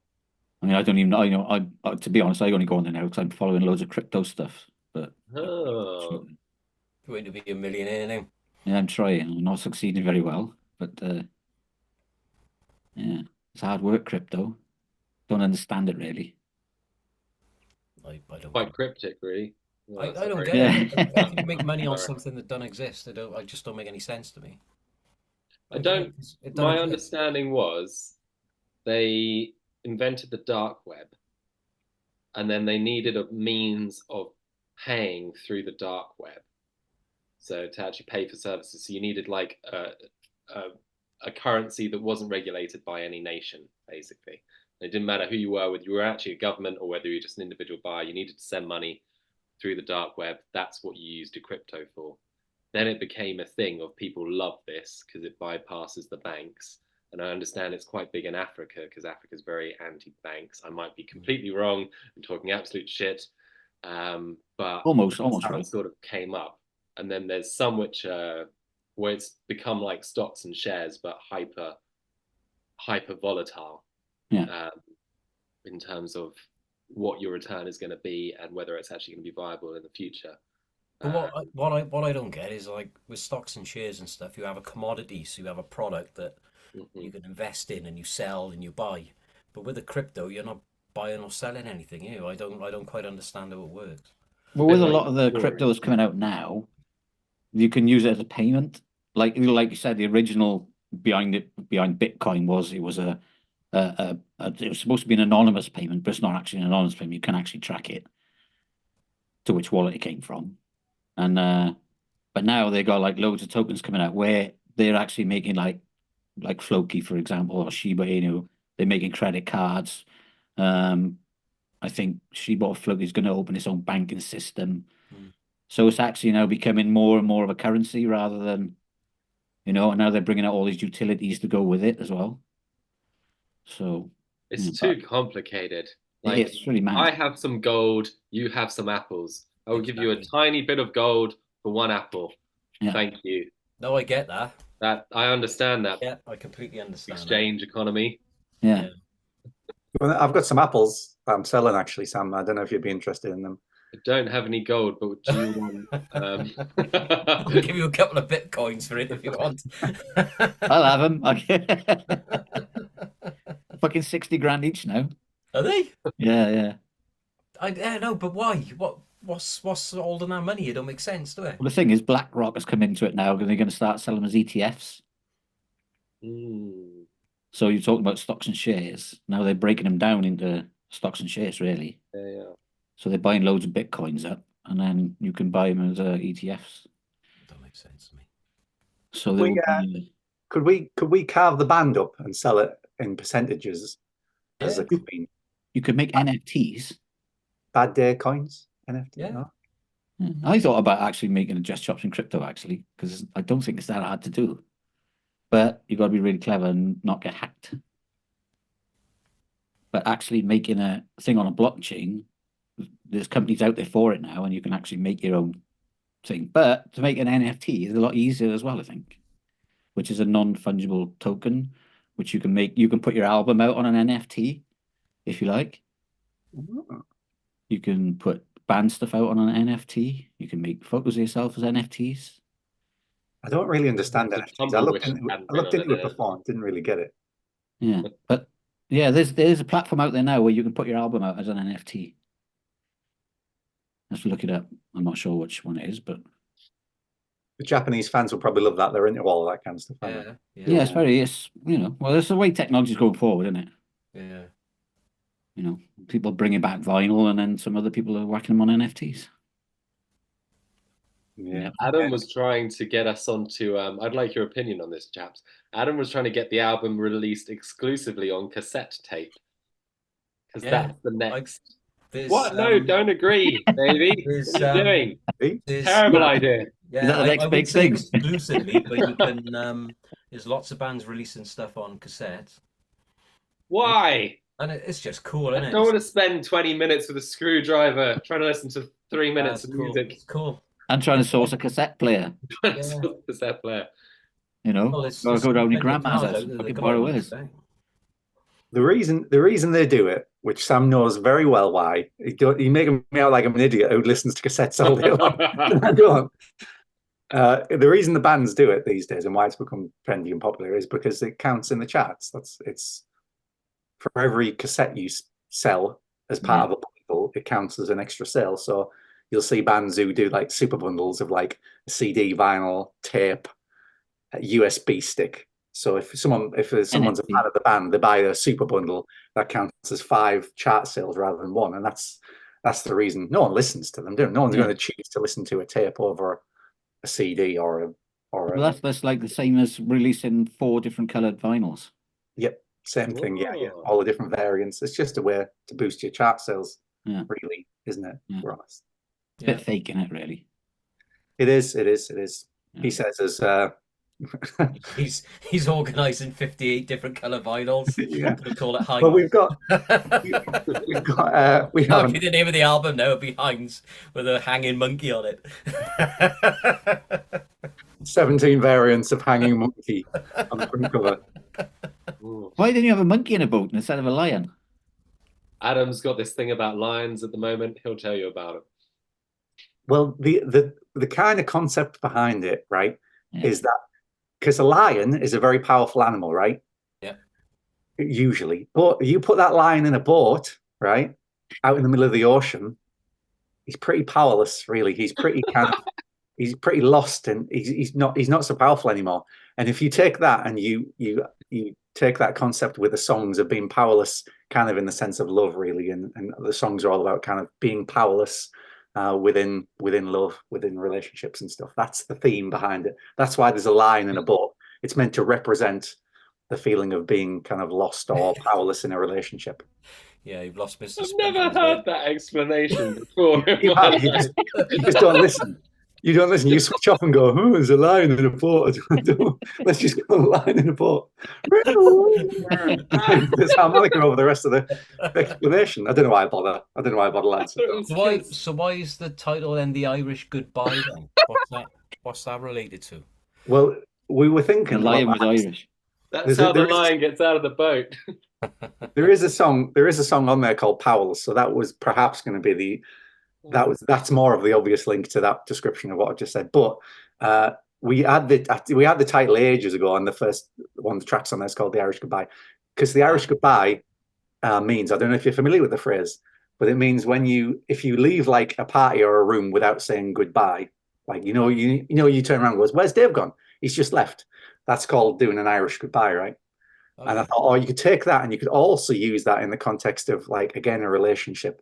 I mean, I don't even know. To be honest, I only go on there now because I'm following loads of crypto stuff. But Oh. You're going to be a millionaire now. yeah, I'm trying. I'm not succeeding very well, but yeah, it's hard work. Crypto. Don't understand it really. I don't. Quite cryptic, really. I Well, don't that's get very- it. How can you make money on Sorry. something that doesn't exist? I just don't make any sense to me. I don't. It My exist. understanding was they invented the dark web, and then they needed a means of paying through the dark web. So to actually pay for services, so you needed like a currency that wasn't regulated by any nation, basically. It didn't matter who you whether you were actually a government or whether you were just an individual buyer. You needed to send money through the dark web. That's what you used a crypto for. Then it became a thing of people love this because it bypasses the banks. And I understand it's quite big in Africa because Africa is very anti-banks. I might be completely wrong and talking absolute shit, but Almost how right. it sort of came up. And then there's some which where it's become like stocks and shares, but hyper volatile. Yeah. In terms of what your return is going to be and whether it's actually going to be viable in the future. But what I don't get is like with stocks and shares and stuff, you have a commodity, so you have a product that you can invest in and you sell and you buy. But with a crypto, you're not buying or selling anything. I don't quite understand how it works. Well, with a like lot of the Bitcoin. cryptos coming out now, you can use it as a payment. Like you said, the original behind Bitcoin was it was it was supposed to be an anonymous payment, but it's not actually an anonymous payment. You can actually track it to which wallet it came from, and but now they got like loads of tokens coming out where they're actually making like Floki, for example, or Shiba Inu. They're making credit cards. I think Shiba or Floki is going to open its own banking system. So it's actually now becoming more and more of a currency rather than, and now they're bringing out all these utilities to go with it as well. So it's too complicated. Like, it's really mad. I have some gold, you have some apples. I will give you a tiny bit of gold for one apple. Yeah. Thank you. No, I get that. That I understand that. Yeah, I completely understand. Exchange economy. Yeah. Well, I've got some apples I'm selling actually, Sam. I don't know if you'd be interested in them. I don't have any gold, but do you want? I'll give you a couple of bitcoins for it if you want. I'll have them. Fucking 60 grand each now. Are they? Yeah. I know, but why? What's all in that money? It don't make sense, do it? Well, the thing is, BlackRock has come into it now because they're going to start selling them as ETFs. So you're talking about stocks and shares. Now they're breaking them down into stocks and shares, really. Yeah. So they're buying loads of bitcoins up, and then you can buy them as ETFs. That makes sense to me. So could we carve the band up and sell it in percentages as a coin? You could make NFTs. Bad day coins, NFT. Yeah. No? I thought about actually making a Just Chopsing crypto, actually, because I don't think it's that hard to do. But you've got to be really clever and not get hacked. But actually making a thing on a blockchain, there's companies out there for it now, and you can actually make your own thing. But to make an NFT is a lot easier as well, I think, which is a non-fungible token, which you can make. You can put your album out on an NFT if you like. You can put band stuff out on an NFT. You can make photos of yourself as NFTs. I don't really understand The NFTs. I looked Tumblewish hadn't been into on it before and didn't really get it. Yeah, but yeah, there's a platform out there now where you can put your album out as an NFT. Let's look it up. I'm not sure which one it is, but The Japanese fans will probably love that. They're into all that kind of stuff. Aren't they? Yeah. it's well, it's the way technology's going forward, isn't it? Yeah. People bringing back vinyl, and then some other people are whacking them on NFTs. Yeah. Adam was trying to get us onto. I'd like your opinion on this, chaps. Adam was trying to get the album released exclusively on cassette tape because that's the next. What? No, don't agree, baby. What are you doing? Terrible idea. Yeah, Is that the next I big would say thing? exclusively, but you can. There's lots of bands releasing stuff on cassette, Why? and it's just cool, isn't I it? don't want to spend 20 minutes with a screwdriver trying to listen to 3 minutes of Cool. music. It's cool. And trying to source a cassette player. Cassette player. Gotta go down to grandma's house and fucking borrow his. The reason they do it, which Sam knows very well why, you make me out like I'm an idiot who listens to cassettes all day long. I don't. The reason the bands do it these days and why it's become trendy and popular is because it counts in the charts. It's for every cassette you sell as part of a bundle, it counts as an extra sale. So you'll see bands who do like super bundles of like a CD, vinyl, tape, a USB stick. So if someone's a fan of the band, they buy a super bundle, that counts as 5 chart sales rather than 1, and that's the reason. No one listens to them. No one's going to choose to listen to a tape over a CD or that's like the same as releasing 4 different coloured vinyls. Yep, same thing. Yeah, all the different variants. It's just a way to boost your chart sales, really, isn't it? Yeah. We're honest. It's a bit fake, isn't it? Really. It is. Yeah. He says as. He's organising 58 different colour vinyls. Yeah, we call it Heinz. Well, we have the name of the album now. It'll be Heinz with a hanging monkey on it. 17 variants of hanging monkey on the front cover. Why didn't you have a monkey in a boat instead of a lion? Adam's got this thing about lions at the moment. He'll tell you about it. Well, the kind of concept behind it, right, is that because a lion is a very powerful animal, right? Yeah. Usually. But you put that lion in a boat, right, out in the middle of the ocean, he's pretty powerless, really. He's pretty he's pretty lost, and he's not so powerful anymore. And if you take that and you take that concept with the songs of being powerless, kind of in the sense of love, really, and the songs are all about kind of being powerless within love, within relationships and stuff. That's the theme behind it. That's why there's a lion in a boat. It's meant to represent the feeling of being kind of lost or powerless in a relationship. Yeah, you've lost Mr. I've never heard that explanation before. you just don't listen. You don't listen. You switch off and go, "Oh, there's a lion in a boat." Let's just go a lion in a boat. There's harmonica over the rest of the explanation. I don't know why I bother. Lads. So why is the title then The Irish Goodbye then? What's that related to? Well, we were thinking the lion was Irish. That's how the lion gets out of the boat. There is a song on there called Powerless. So that was perhaps going to be that's more of the obvious link to that description of what I just said. But we had the title ages ago, and the first one of the tracks on there is called The Irish Goodbye, because the Irish Goodbye means, I don't know if you're familiar with the phrase, but it means if you leave like a party or a room without saying goodbye, like you turn around and goes, "Where's Dave gone? He's just left." That's called doing an Irish goodbye, right? Okay. And I thought, you could take that and you could also use that in the context of, like, again, a relationship.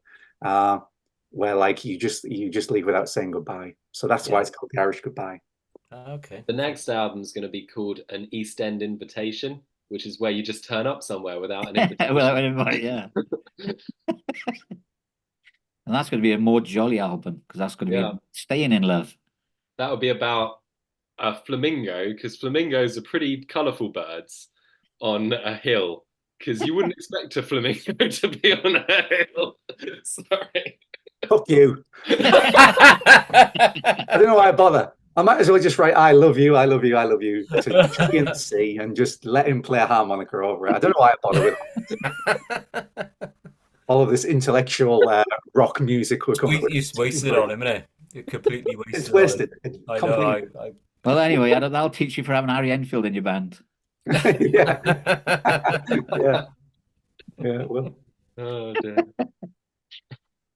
Where like you just leave without saying goodbye. So that's why it's called The Irish Goodbye. Okay. The next album is going to be called An East End Invitation, which is where you just turn up somewhere without an invitation. Without an invite, yeah. And that's going to be a more jolly album because that's going to Yeah. be Staying in Love. That would be about a flamingo, because flamingos are pretty colourful birds on a hill. Because you wouldn't expect a flamingo to be on a hill. Sorry. Fuck you. I don't know why I bother. I might as well just write "I love you, I love you, I love you" to a tree in the sea and just let him play a harmonica over it. I don't know why I bother with all of this intellectual rock music we're coming with. You just wasted on him, innit? You're completely wasted. It's wasted. I know. Well, anyway, that'll teach you for having Harry Enfield in your band. Yeah. Well. Oh dear.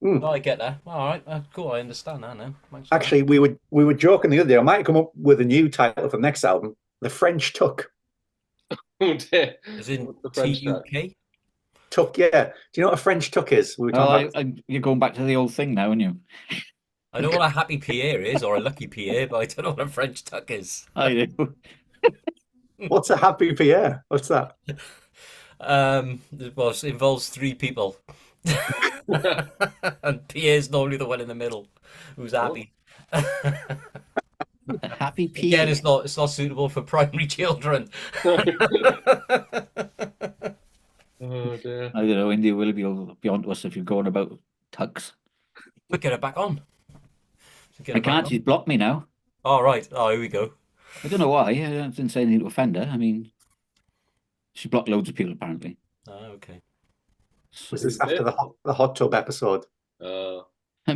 No, I get that. All right, cool. I understand that now. Actually, we were joking the other day. I might come up with a new title for the next album, "The French Tuck." Oh dear. As in the French TUK? Tuck, yeah. Do you know what a French tuck is? We were talking about... You're going back to the old thing now, aren't you? I know what a happy Pierre is or a lucky Pierre, but I don't know what a French tuck is. I do. What's a happy Pierre? What's that? Well, it involves 3 people. And Pierre's normally the one in the middle who's happy. A happy Pierre. Again, it's not suitable for primary children. Oh dear. I don't know, India will be on to us if you're going about tucks. We'll get her back on. I can't, she's blocked me now. Oh, right. Oh, here we go. I don't know why. I didn't say anything to offend her. I mean, she blocked loads of people apparently. Oh, okay. Was this after the hot tub episode? It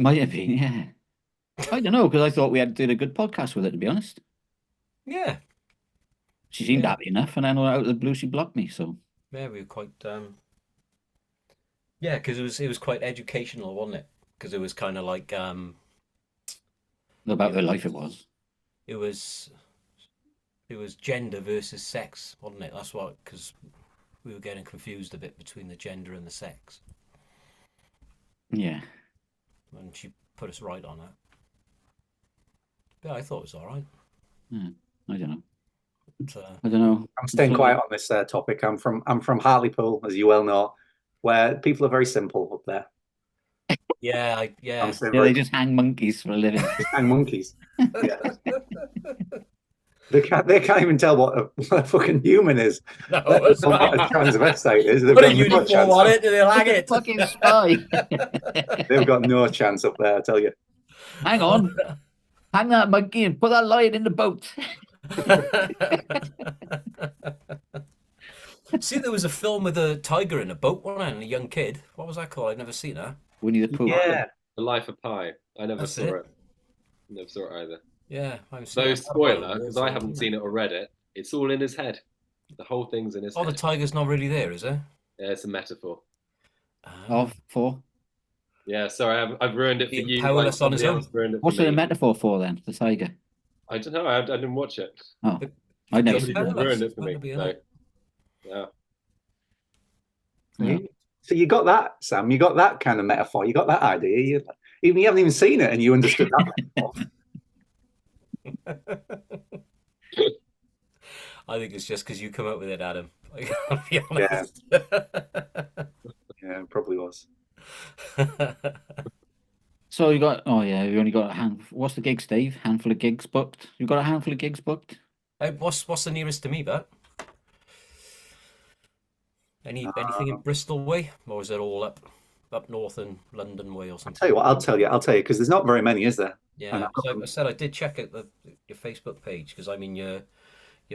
might have been, yeah. I don't know, because I thought we did a good podcast with it, to be honest. Yeah. She seemed happy enough, and then out of the blue, she blocked me. So yeah, we were quite. Yeah, because it was quite educational, wasn't it? Because it was kind of like about her life, it was. It was gender versus sex, wasn't it? That's what, because we were getting confused a bit between the gender and the sex. Yeah. And she put us right on that. Yeah, I thought it was all right. I don't know. But, I don't know. I'm staying quiet on this topic. I'm from Hartlepool, as you well know, where people are very simple up there. Yeah. They just hang monkeys for a living. Hang monkeys. Yeah. They can't even tell what a fucking human is. No, What a transvestite is. They've put a got no uniform chance. on it and they'll hang it. Fucking spy. They've got no chance up there, I tell you. Hang on. Hang that monkey and put that lion in the boat. See, there was a film with a tiger in a boat, wasn't it? And a young kid. What was that called? I'd never seen that. Winnie the Pooh. Yeah. The Life of Pi. I never That's saw it. it. Never saw it either. Yeah, I haven't seen No that. spoiler, because I haven't seen it or read it. It's all in his head. The whole thing's in his Oh, the head. tiger's not really there, is it? Yeah, it's a metaphor. For? Yeah, sorry, I've ruined it for Being you. powerless on his somebody own. else ruined it for What's it a me. metaphor for then? The tiger? I don't know. I didn't watch it. Oh, But- I never Yes, seen Somebody powerless. ruined it for me. That'd be No. alright. Yeah. Yeah. So you got that, Sam. You got that kind of metaphor. You got that idea. You haven't even seen it, and you understood that metaphor. I think it's just because you come up with it, Adam. I'll be honest. Yeah, it probably was. So you got, you only got a hand. What's the gigs, Dave? Handful of gigs booked? You got a handful of gigs booked? What's the nearest to me, Bert? Anything in Bristol way, or is it all up north in London way or something? I'll tell you, because there's not very many, is there? Yeah, so I said I did check out your Facebook page because I'm in your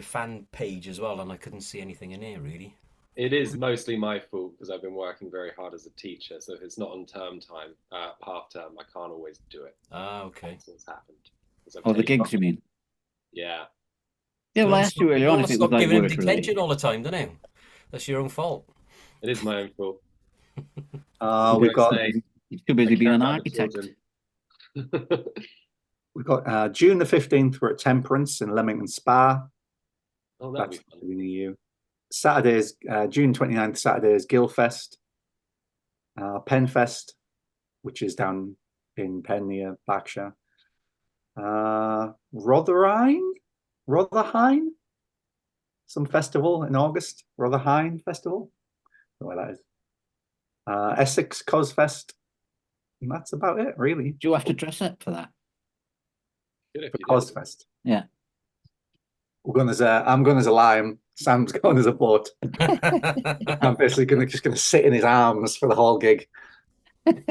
fan page as well, and I couldn't see anything in here really. It is mostly my fault because I've been working very hard as a teacher. So if it's not on term time, half term, I can't always do it. Ah, okay. That's what's happened. Oh, the gigs, you mean? Yeah. Yeah, well, I asked you earlier on if it was Stop like giving him work detention related. all the time, don't you? That's your own fault. It is my own fault. We've got He's too busy I being an care about the architect. children. we've got June the 15th. We're at Temperance in Leamington Spa. Oh, that'd That's be fun. the beginning of you. Saturdays, June 29th. Saturdays, Gilfest, Penfest, which is down in Penn near Berkshire. Rotherhine, some festival in August. Rotherhine Festival. I don't know where that is. Essex Cosfest, And that's about it, really. Do you have to dress up for that? Good if For you did. Cosfest. Yeah. I'm going as a lime. Sam's going as a boat. I'm basically just going to sit in his arms for the whole gig. You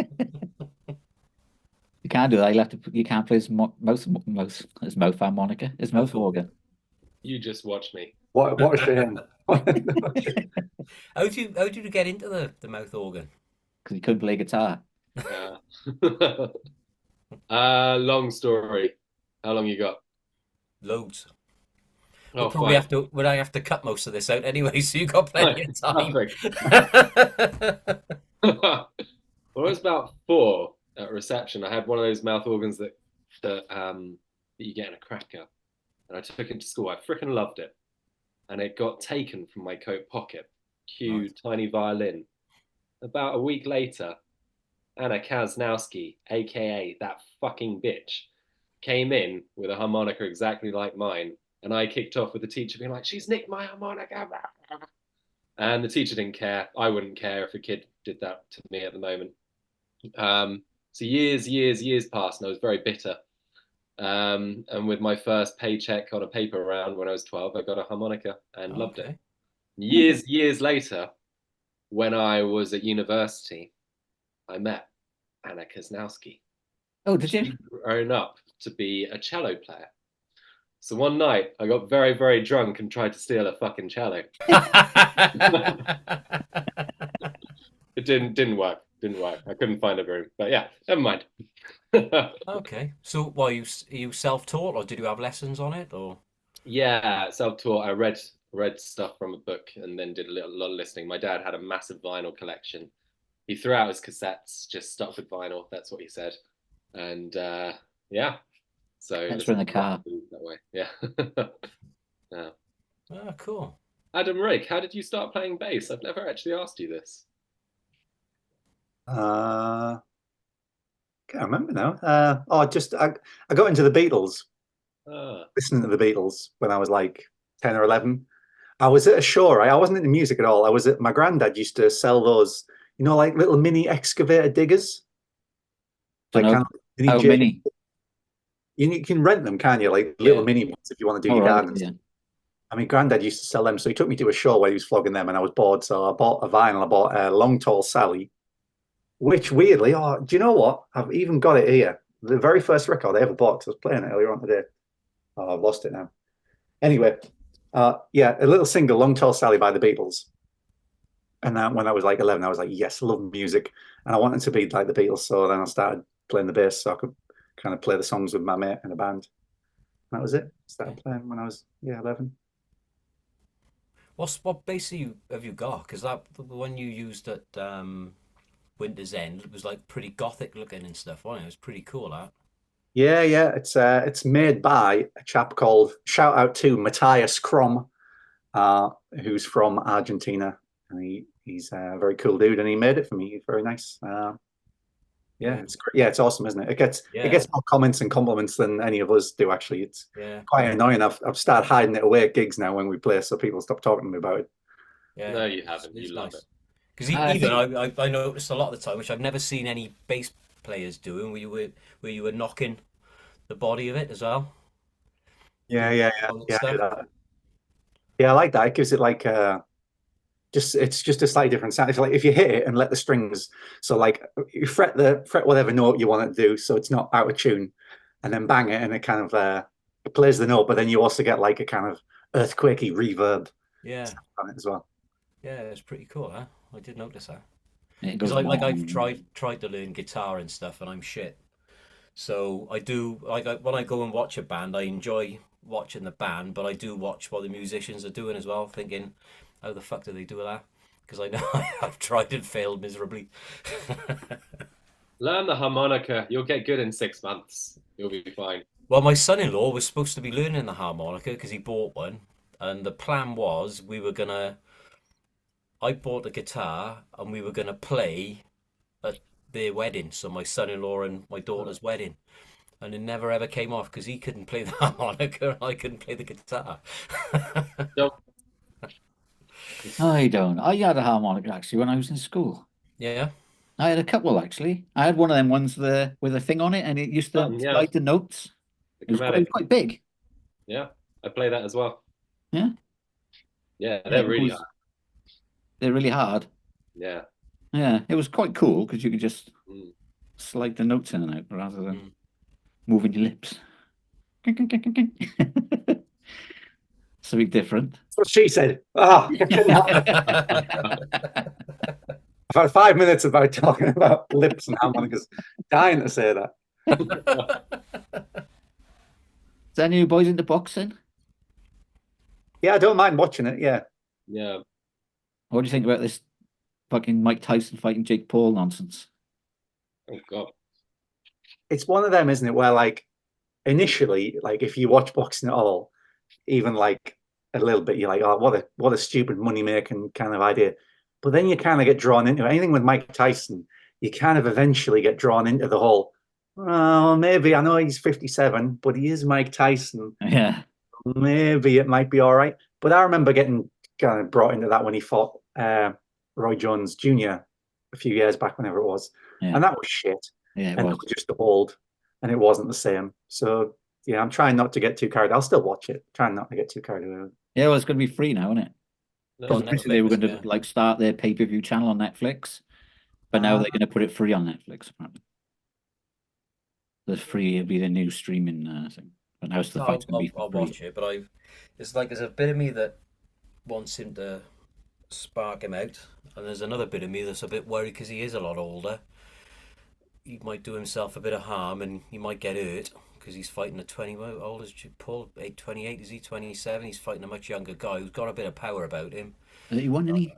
can't do that. You can't play his mouth harmonica, his mouth organ. You just watch me. What a shame. How did you get into the mouth organ? Because he couldn't play guitar. Long story. How long you got? Loads. Oh, Probably fine. I have to cut most of this out anyway, so you got plenty of time. When I was about 4 at reception, I had one of those mouth organs that you get in a cracker, and I took it to school. I freaking loved it, and it got taken from my coat pocket. Cue Right. tiny violin. About a week later, Anna Kaznowski, aka that fucking bitch, came in with a harmonica exactly like mine, and I kicked off with the teacher being like, "She's nicked my harmonica." And the teacher didn't care. I wouldn't care if a kid did that to me at the moment. So years passed, and I was very bitter. And with my first paycheck on a paper round when I was 12, I got a harmonica and loved it. Years later, when I was at university, I met Anna Kaznowski. Oh, did you? She'd grown up to be a cello player. So one night, I got very, very drunk and tried to steal a fucking cello. It didn't work. I couldn't find a room. But yeah, never mind. Okay. So, are you self-taught, or did you have lessons on it, or? Yeah, self-taught. I read stuff from a book and then did a lot of listening. My dad had a massive vinyl collection. He threw out his cassettes, just stuck with vinyl. That's what he said. And yeah, so Thanks for in the car. that way. Yeah. Yeah. Oh, cool. Adam Rick, how did you start playing bass? I've never actually asked you this. Can't remember now. I got into the Beatles, listening to the Beatles when I was like 10 or 11. I was at a show, right? I wasn't into music at all. My granddad used to sell those, like little mini excavator diggers. Like kind of mini? You can rent them, can you? Like little mini ones if you want to do your garden. Yeah. I mean, Granddad used to sell them, so he took me to a show where he was flogging them, and I was bored. So I bought a vinyl. I bought Long Tall Sally, which weirdly, do you know what? I've even got it here. The very first record I ever bought, because I was playing it earlier on today. Oh, I've lost it now. Anyway, yeah, a little single, Long Tall Sally by the Beatles. And then when I was like 11, I was like, yes, I love music. And I wanted to be like the Beatles. So then I started playing the bass so I could kind of play the songs with my mate in a band. And that was it. Started playing when I was 11. What bass have you got? Because the one you used at Winter's End, it was like pretty gothic looking and stuff, wasn't it? It was pretty cool, that. Yeah. It's made by a chap called, shout out to Matthias Krom, who's from Argentina, and he's a very cool dude, and he made it for me. He's very nice. Yeah, it's great. Yeah, it's awesome, isn't it? It gets more comments and compliments than any of us do. Actually, it's quite annoying. I've started hiding it away at gigs now when we play, so people stop talking to me about it. Yeah, no, you haven't. You love it. Because I noticed a lot of the time, which I've never seen any bass players doing, where you were knocking the body of it as well. Yeah. I like that. It gives it like it's just a slightly different sound. It's like if you hit it and let the strings, so like you fret whatever note you want it to do, so it's not out of tune, and then bang it, and it kind of it plays the note, but then you also get like a kind of earthquakey reverb. Yeah. On it as well. Yeah, it's pretty cool, huh? I did notice that. Because I've tried to learn guitar and stuff, and I'm shit. So I do when I go and watch a band, I enjoy watching the band, but I do watch what the musicians are doing as well, thinking, how the fuck do they do that? Because I know I've tried and failed miserably. Learn the harmonica. You'll get good in 6 months. You'll be fine. Well, my son-in-law was supposed to be learning the harmonica because he bought one. And the plan was I bought a guitar and we were going to play at their wedding. So my son-in-law and my daughter's wedding. And it never ever came off because he couldn't play the harmonica and I couldn't play the guitar. Nope. I don't. I had a harmonica actually when I was in school. Yeah. I had a couple actually. I had one of them ones with a thing on it, and it used to Yeah, slide the notes. the It was chromatic. quite big. Yeah, I play that as well. Yeah, Yeah, yeah. they're really hard. They're really hard. Yeah. Yeah, it was quite cool because you could just Mm. slide the notes in and out rather than Mm. moving your lips. Something different. That's what she said. Ah, I've had 5 minutes about talking about lips and harmonicas. Dying to say that. Is any of you boys into boxing? Yeah, I don't mind watching it. Yeah. Yeah. What do you think about this fucking Mike Tyson fighting Jake Paul nonsense? Oh God. It's one of them, isn't it, where like initially, like if you watch boxing at all, even like a little bit, you're like, oh, what a stupid money making kind of idea. But then you kind of get drawn into it. Anything with Mike Tyson, you kind of eventually get drawn into the whole. Oh, maybe I know he's 57, but he is Mike Tyson. Yeah. Maybe it might be all right. But I remember getting kind of brought into that when he fought Roy Jones Jr. a few years back, whenever it was, Yeah. and that was shit. Yeah, it And was. it was just old, and it wasn't the same. So yeah, I'm trying not to get too carried. I'll still watch it. Trying not to get too carried away. Yeah, well, it's going to be free now, isn't it? No, Because On originally they were Netflix, going to yeah. like start their pay-per-view channel on Netflix, but now they're going to put it free on Netflix. Apparently, the free will be the new streaming thing. But now the fight's going to be I'll free. watch it, but it's like there's a bit of me that wants him to spark him out, and there's another bit of me that's a bit worried because he is a lot older. He might do himself a bit of harm, and he might get hurt because he's fighting a 20. How old is Paul? 28? Is he 27? He's fighting a much younger guy who's got a bit of power about him. 31, isn't he?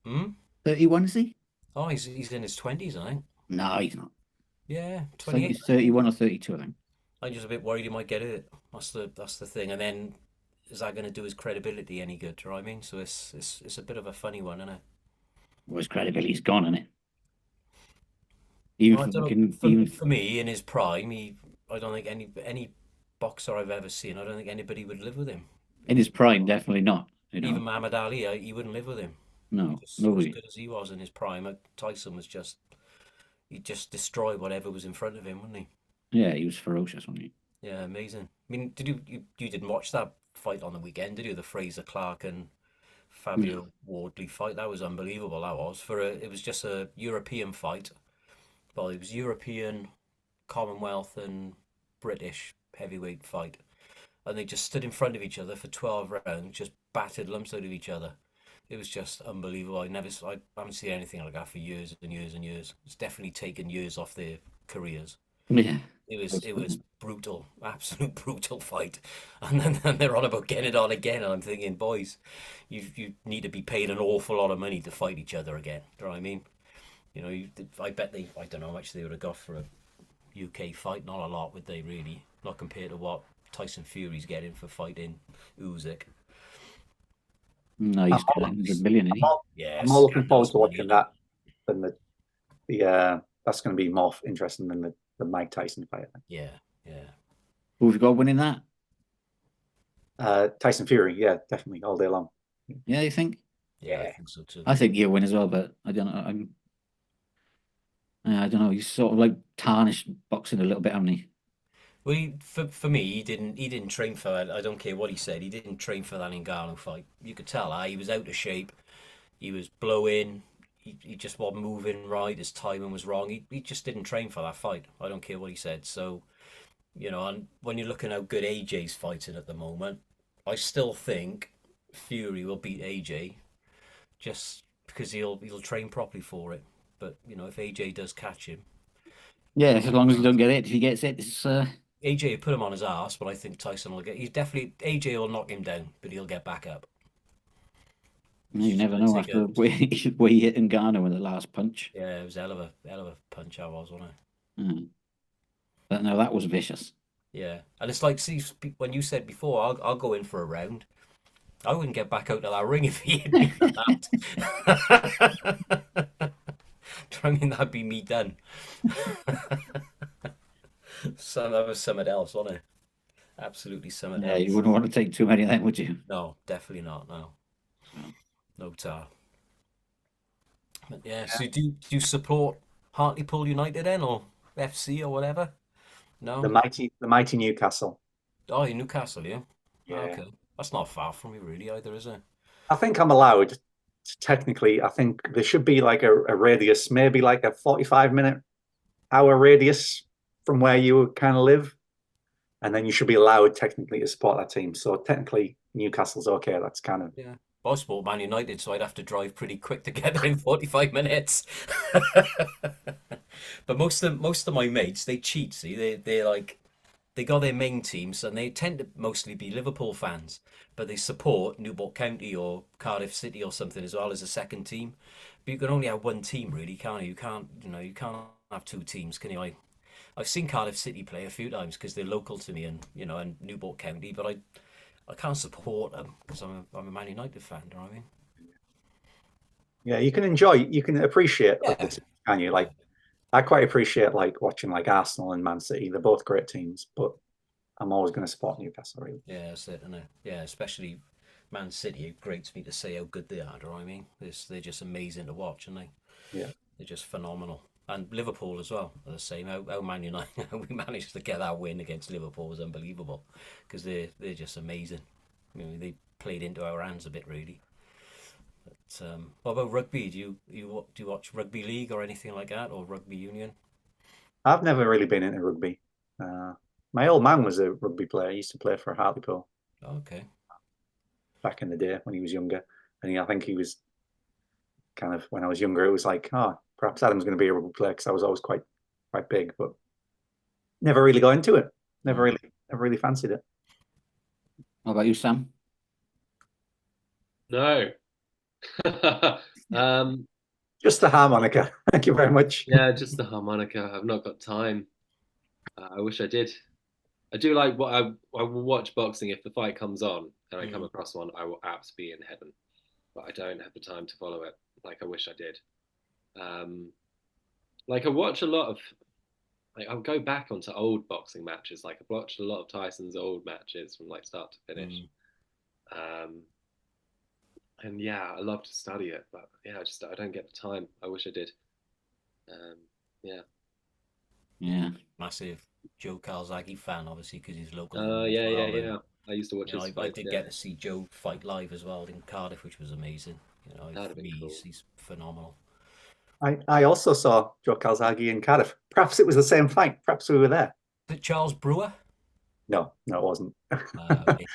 Hmm? 31, is he? Oh, he's in his 20s, I think. No, he's not. Yeah, I think 28. he's 31 or 32, I think. I'm just a bit worried he might get hurt. That's the thing. And then is that going to do his credibility any good? Do you know what I mean? So it's a bit of a funny one, isn't it? Well, his credibility's gone, isn't it? Well, I don't know. For me, in his prime, I don't think any boxer I've ever seen, I don't think anybody would live with him. in his prime, definitely not. You know, Even Muhammad Ali, he wouldn't live with him. no, Just as nobody. good as he was in his prime, Tyson was he'd just destroy whatever was in front of him, wouldn't he? Yeah, he was ferocious, wasn't he? Yeah, amazing. I mean, did you didn't watch that fight on the weekend, did you? The Fraser Clark and Fabio Wardley fight. That was unbelievable. That was it was just a European fight. Well, it was European, Commonwealth, and British heavyweight fight, and they just stood in front of each other for 12 rounds, just battered lumps out of each other. It was just unbelievable. I haven't seen anything like that for years and years and years. It's definitely taken years off their careers. Yeah. It was brutal, absolute brutal fight, and then they're on about getting it on again, and I'm thinking, boys, you need to be paid an awful lot of money to fight each other again. Do you know what I mean? You know, I bet I don't know how much they would have got for a UK fight. Not a lot, would they really? Not compared to what Tyson Fury's getting for fighting Usyk. No, he's got 100 million, isn't he? Yeah, I'm more looking forward scandalous to watching money. that than the that's going to be more interesting than the Mike Tyson fight. Yeah, yeah. Who've got winning that? Tyson Fury, yeah, definitely all day long. Yeah, you think? Yeah, I think so too. I think he'll win as well, but I don't know. I don't know. He's sort of like tarnished boxing a little bit, hasn't he? Well, for me, he didn't train for that. I don't care what he said. He didn't train for that Ngannou fight. You could tell he was out of shape. He was blowing. He just wasn't moving right. His timing was wrong. He just didn't train for that fight. I don't care what he said. So, you know, and when you're looking how good AJ's fighting at the moment, I still think Fury will beat AJ just because he'll train properly for it. But you know, if AJ does catch him, Yeah, as long as he don't get it. If he gets it, it's AJ will put him on his ass. But I think Tyson will get. He's definitely AJ will knock him down, but he'll get back up. you never know after the way he hit Ngannou with the last punch. Yeah, it was hell of a punch. I was, wasn't it? Mm. But no, that was vicious. Yeah, and it's like, see, when you said before, I'll go in for a round. I wouldn't get back out of that ring if he hit me for that. I mean, that'd be me done. So that was something else, wasn't it? Absolutely something Yeah, else. you wouldn't want to take too many of them, would you? No, definitely not. No, no tar. But yeah, so do you support Hartlepool United then, or FC or whatever? No. The mighty Newcastle. Oh, in Newcastle, yeah. Yeah. Okay, that's not far from me really either, is it? I think I'm allowed to, technically. I think there should be like a radius, maybe like a 45-minute-hour radius from where you kind of live, and then you should be allowed technically to support that team. So technically, Newcastle's okay. That's kind of Yeah. I support Man United, so I'd have to drive pretty quick to get there in 45 minutes. But most of my mates, they cheat. See, they're like they got their main teams, and they tend to mostly be Liverpool fans, but they support Newport County or Cardiff City or something as well as a second team. But you can only have one team, really, can't you? You can't have two teams, can you? I've seen Cardiff City play a few times because they're local to me, and Newport County, but I can't support them because I'm a Man United fan. Do you know what I mean? yeah. You can appreciate like, the teams, can you? Like I quite appreciate like watching like Arsenal and Man City. They're both great teams, but I'm always going to support Newcastle. Really. Yeah, that's it, isn't it? Yeah, especially Man City. It grates me to say how good they are. Do you know what I mean? They're just amazing to watch, aren't they? Yeah. They're just phenomenal. And Liverpool as well are the same. How Man United we managed to get that win against Liverpool was unbelievable because they're just amazing. I mean, they played into our hands a bit really. But what about rugby? Do you watch rugby league or anything like that, or rugby union? I've never really been into rugby. My old man was a rugby player. He used to play for Hartlepool Okay. back in the day when he was younger, and I think he was kind of when I was younger. It was like, oh, perhaps Adam's going to be a rugby player because I was always quite big, but never really got into it. Never really fancied it. How about you, Sam? No. Just the harmonica. Thank you very much. Yeah, just the harmonica. I've not got time. I wish I did. I do like what I will watch boxing if the fight comes on and I come across one. I will absolutely be in heaven, but I don't have the time to follow it like I wish I did. Like I watch a lot of. Like I'll go back onto old boxing matches. Like I've watched a lot of Tyson's old matches from like start to finish. And yeah, I love to study it, but yeah, I don't get the time. I wish I did. Yeah. Yeah. Massive Joe Calzaghe fan, obviously, because he's local. Yeah. I used to watch his I fights. did get to see Joe fight live as well in Cardiff, which was amazing. That'd be cool. He's phenomenal. I also saw Joe Calzaghe in Cardiff. Perhaps it was the same fight. Perhaps we were there. Is it Charles Brewer? No, it wasn't. Okay.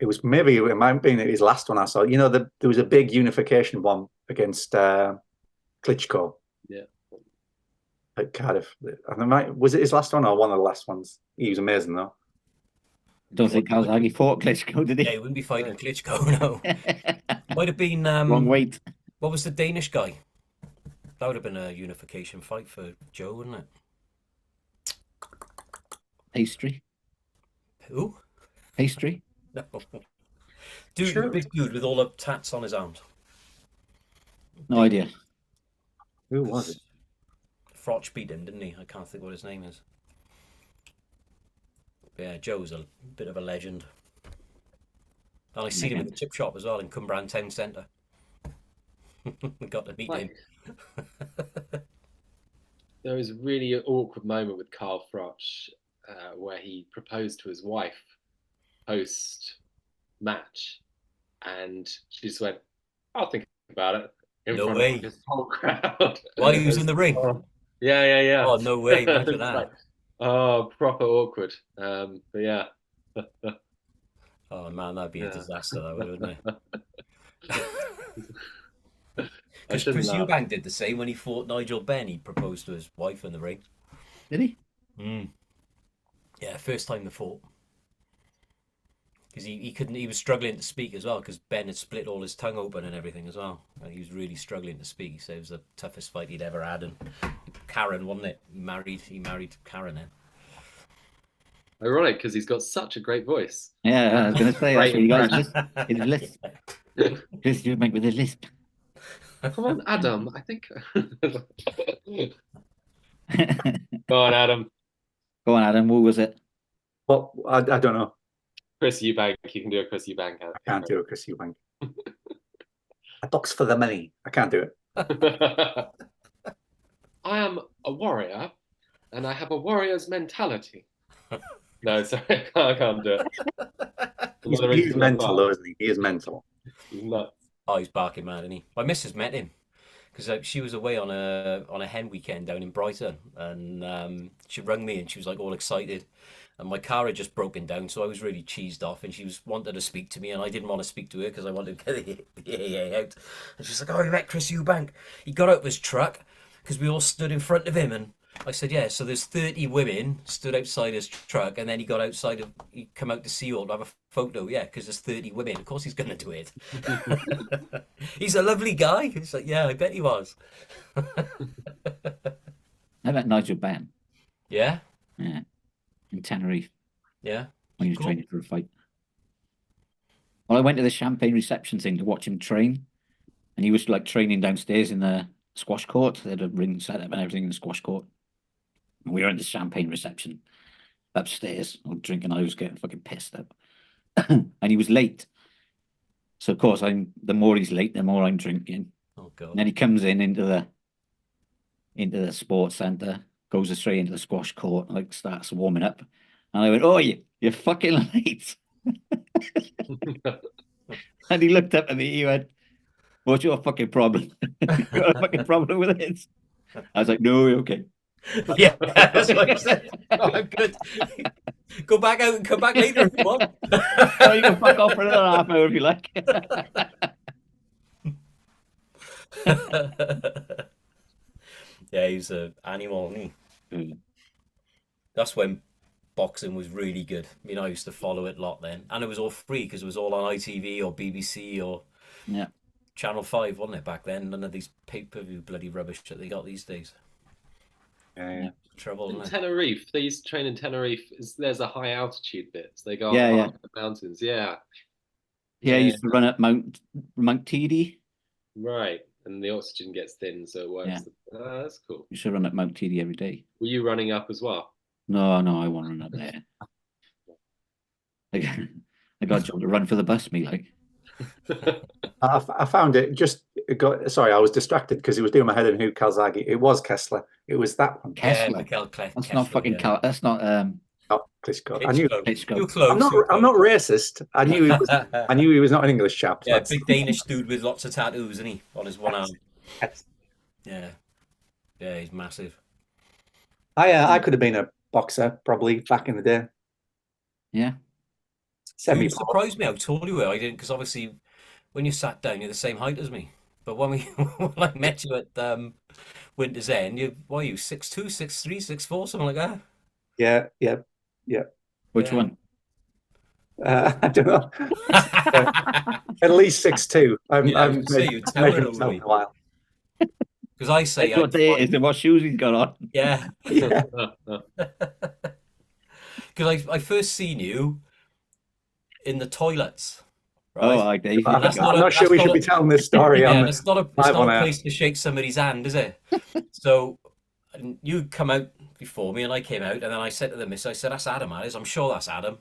It might have been his last one I saw. There was a big unification one against Klitschko. Yeah. At Cardiff. Was it his last one or one of the last ones? He was amazing though. I don't think Calzaghe fought Klitschko, did he? Yeah, he wouldn't be fighting Klitschko, no. Might have been Wrong weight. What was the Danish guy? That would have been a unification fight for Joe, wouldn't it? Pastry. Who? Pastry. No. Dude, Sure. big dude with all the tats on his arms. No idea. Who was it? Frotch beat him, didn't he? I can't think what his name is. But yeah, Joe's a bit of a legend. And I seen him in the chip shop as well in Cumbrian Town Centre. Got to meet him. There was a really awkward moment with Carl Froch where he proposed to his wife post match, and she just went, "I'll think about it." No way. Of this whole crowd. While he was in the ring. Yeah. Oh, no way. Imagine that. Like, oh, proper awkward. But yeah. Oh man, that'd be a disaster, that wouldn't it? Because Chris Eubank did the same when he fought Nigel Benn. He proposed to his wife in the ring. Did he? Yeah, first time they fought. Because he couldn't. He was struggling to speak as well. Because Ben had split all his tongue open and everything as well. And he was really struggling to speak. So it was the toughest fight he'd ever had. And Karen, wasn't it? He married Karen then. Ironic, because he's got such a great voice. Yeah, I was going to say, that's what you guys in his lisp. Chris Eubank with his lisp. Come on, Adam. I think. Go on, Adam. Go on, Adam. Who was it? Well, I don't know. Chris Eubank. You can do a Chris Eubank. I can't do a Chris Eubank. A box for the money. I can't do it. I am a warrior, and I have a warrior's mentality. No, sorry, I can't do it. He's mental, though, isn't he? He is mental. He's nuts. Oh, he's barking mad, isn't he? My missus met him because she was away on a hen weekend down in Brighton, and she rang me and she was like all excited, and my car had just broken down, so I was really cheesed off, and she was wanted to speak to me, and I didn't want to speak to her because I wanted to get the AA out, and she's like, "Oh, you met Chris Eubank?" He got out of his truck because we all stood in front of him, and I said, "Yeah." So there's 30 women stood outside his truck, and then he come out to see you all to have a photo. Yeah, because there's 30 women. Of course he's gonna do it. He's a lovely guy. It's like, yeah, I bet he was. I met Nigel Benn. Yeah, Yeah, in Tenerife yeah. when he was Cool. training for a fight. Well, I went to the champagne reception thing to watch him train, and he was like training downstairs in the squash court. They had a ring set up and everything in the squash court. And we were at the champagne reception upstairs, all drinking. I was getting fucking pissed up, and he was late. So of course, the more he's late, the more I'm drinking. Oh god. And then he comes into the sports centre, goes straight into the squash court, and like starts warming up. And I went, "Oh, you're fucking late." And he looked up at me. He went, "What's your fucking problem? You got a fucking problem with it?" I was like, "No, you're okay." Yeah, that's what I said. Oh, good. Go back out and come back later if you want. Oh, you can fuck off for another half hour if you like. Yeah, he's an animal, isn't he? Mm. That's when boxing was really good. I mean, I used to follow it a lot then, and it was all free because it was all on ITV or BBC or Yeah. Channel 5, wasn't it, back then? None of these pay-per-view bloody rubbish that they got these days. Yeah. Trouble, In isn't it? Tenerife, they used to train in Tenerife. There's a high altitude bit. So they go Yeah, up the mountains. Yeah, Yeah, he used to run up Mount Teedy. right. And the oxygen gets thin, so it works. Yeah. That's cool. You should run up Mount Teedy every day. Were you running up as well? No, I want to run up there. I got a job to run for the bus, me like. I found it just sorry, I was distracted because he was doing my head in who Calzaghe. It was Kessler. It was that one. Yeah, Kessler. Mikhail That's Kessler, not fucking yeah. That's not Not Klitschko. I knew. Klitschko. Klitschko. You were close. I'm not racist. I knew he was. I knew he was not an English chap. Yeah, big Danish dude with lots of tattoos, isn't he? On his one arm. Yes. Yeah. Yeah, he's massive. I could have been a boxer probably back in the day. Yeah. Semi. You surprised me how tall you were. I didn't, because obviously when you sat down, you're the same height as me. But when when I met you at Winter's End, what are you, 6'2", 6'3", 6'4", something like that? Yeah. Which Yeah. one? I don't know. At least 6'2". I'm say you're measured towering myself over in me. a while. Because I say That's what day it is and what shoes he's got on. yeah. Yeah. Because I first seen you in the toilets. Right? Oh, I Dave. I'm That's not sure we should be telling this story. Yeah, on it's not a place to shake somebody's hand, is it? So and you come out before me, and I came out, and then I said to the miss, I said, "That's Adam, that is. I'm sure that's Adam."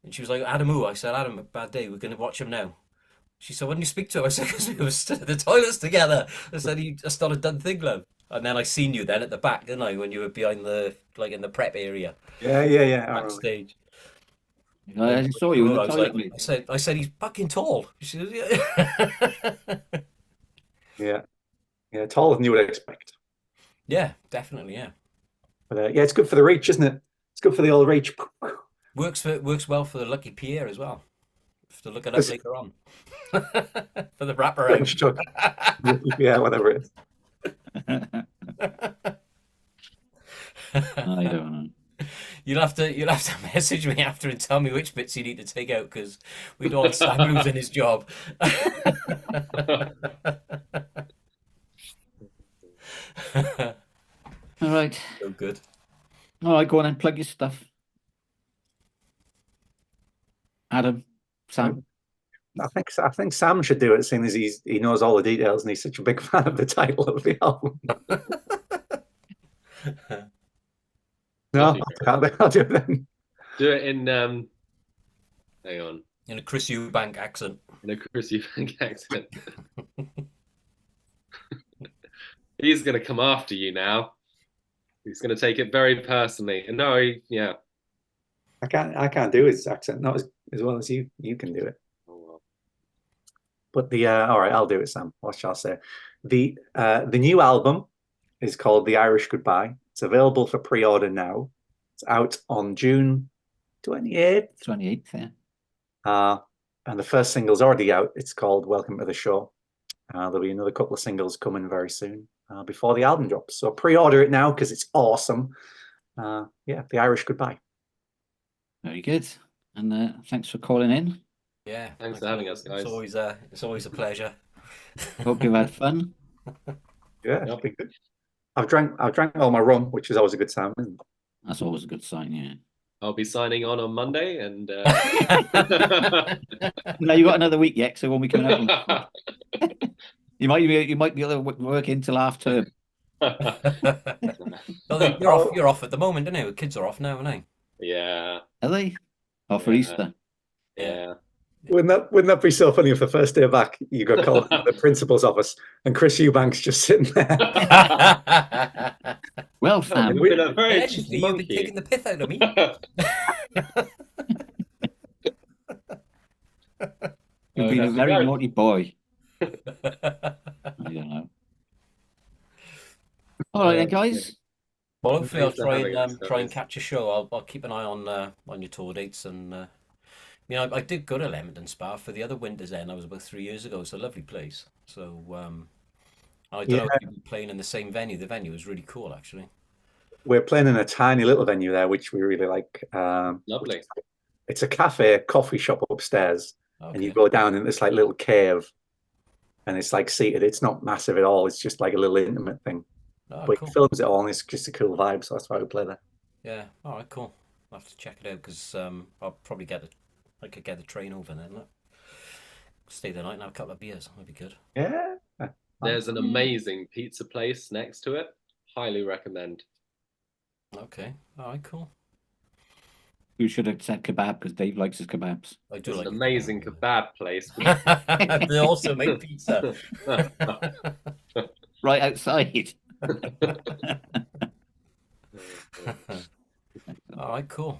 And she was like, "Adam who?" I said, "Adam, a bad day. We're going to watch him now." She said, "When did you speak to him?" I said, "Because we were stood at the toilets together." I said, "He just not a done thing, love." And then I seen you then at the back, didn't I? When you were behind in the prep area, Yeah. backstage. I saw you in the I was toilet. like, mate. I said, he's fucking tall. She goes, yeah. Yeah. Taller than you would expect. Yeah, definitely, yeah. But yeah, it's good for the reach, isn't it? It's good for the old reach. Works well for the Lucky Pierre as well. Have to look it up later on. For the wraparound. Yeah, whatever it is. I don't know. You'll have to message me after and tell me which bits you need to take out, because we don't want Sam losing his job. All right. So good. All right, go on and plug your stuff. Adam, Sam. I think Sam should do it, seeing as he knows all the details and he's such a big fan of the title of the album. No, I'll do it then. Do it in hang on. In a Chris Eubank accent. In a Chris Eubank accent. He's going to come after you now. He's going to take it very personally. And no, yeah. I can't do his accent, not as well as you can do it. Oh, well. But all right, I'll do it, Sam. What shall I say? The new album is called The Irish Goodbye. It's available for pre-order now. It's out on June 28th. 28th, yeah. And the first single's already out. It's called Welcome to the Show. There'll be another couple of singles coming very soon before the album drops. So pre-order it now because it's awesome. Yeah, The Irish Goodbye. Very good. And thanks for calling in. Yeah. Thanks for having us, guys. It's always a pleasure. Hope you've had fun. Yeah, it's been good. I've drank all my rum, which is always a good sign, isn't it? That's always a good sign, yeah. I'll be signing on Monday, and No, you got another week yet, so when we coming out, you might be able to work until half term. Well, you're off at the moment, aren't you? The kids are off now, aren't they? yeah, Are they? Oh, for Yeah. Easter. yeah. Wouldn't that be so funny if the first day back you got called to the principal's office and Chris Eubanks just sitting there? Well, It's Sam, been a very Allegedly, cheeky you've been monkey. taking the piss out of me. you've been a that's very right. naughty boy. I don't know. All right, then, guys. Well, hopefully I'll Thanks for try having us, and guys. catch a show. I'll keep an eye on your tour dates, and I did go to Leamington Spa for the other Winter's End. I was about 3 years ago. It's a lovely place. So I don't know if you've been playing in the same venue. The venue was really cool, actually. We're playing in a tiny little venue there, which we really like. Lovely. It's a cafe, coffee shop upstairs, and you Okay. go down in this like little cave, and it's like seated. It's not massive at all. It's just like a little intimate thing. Oh, But cool. it films it all, and it's just a cool vibe. So that's why we play there. Yeah. All right. Cool. I'll have to check it out because I'll probably I could get the train over then. Look. Stay the night and have a couple of beers. That'd be good. Yeah. There's an amazing pizza place next to it. Highly recommend. Okay. All right. Cool. You should have said kebab because Dave likes his kebabs. I do There's like an amazing kebab place. They also make pizza. Right outside. All right. Cool.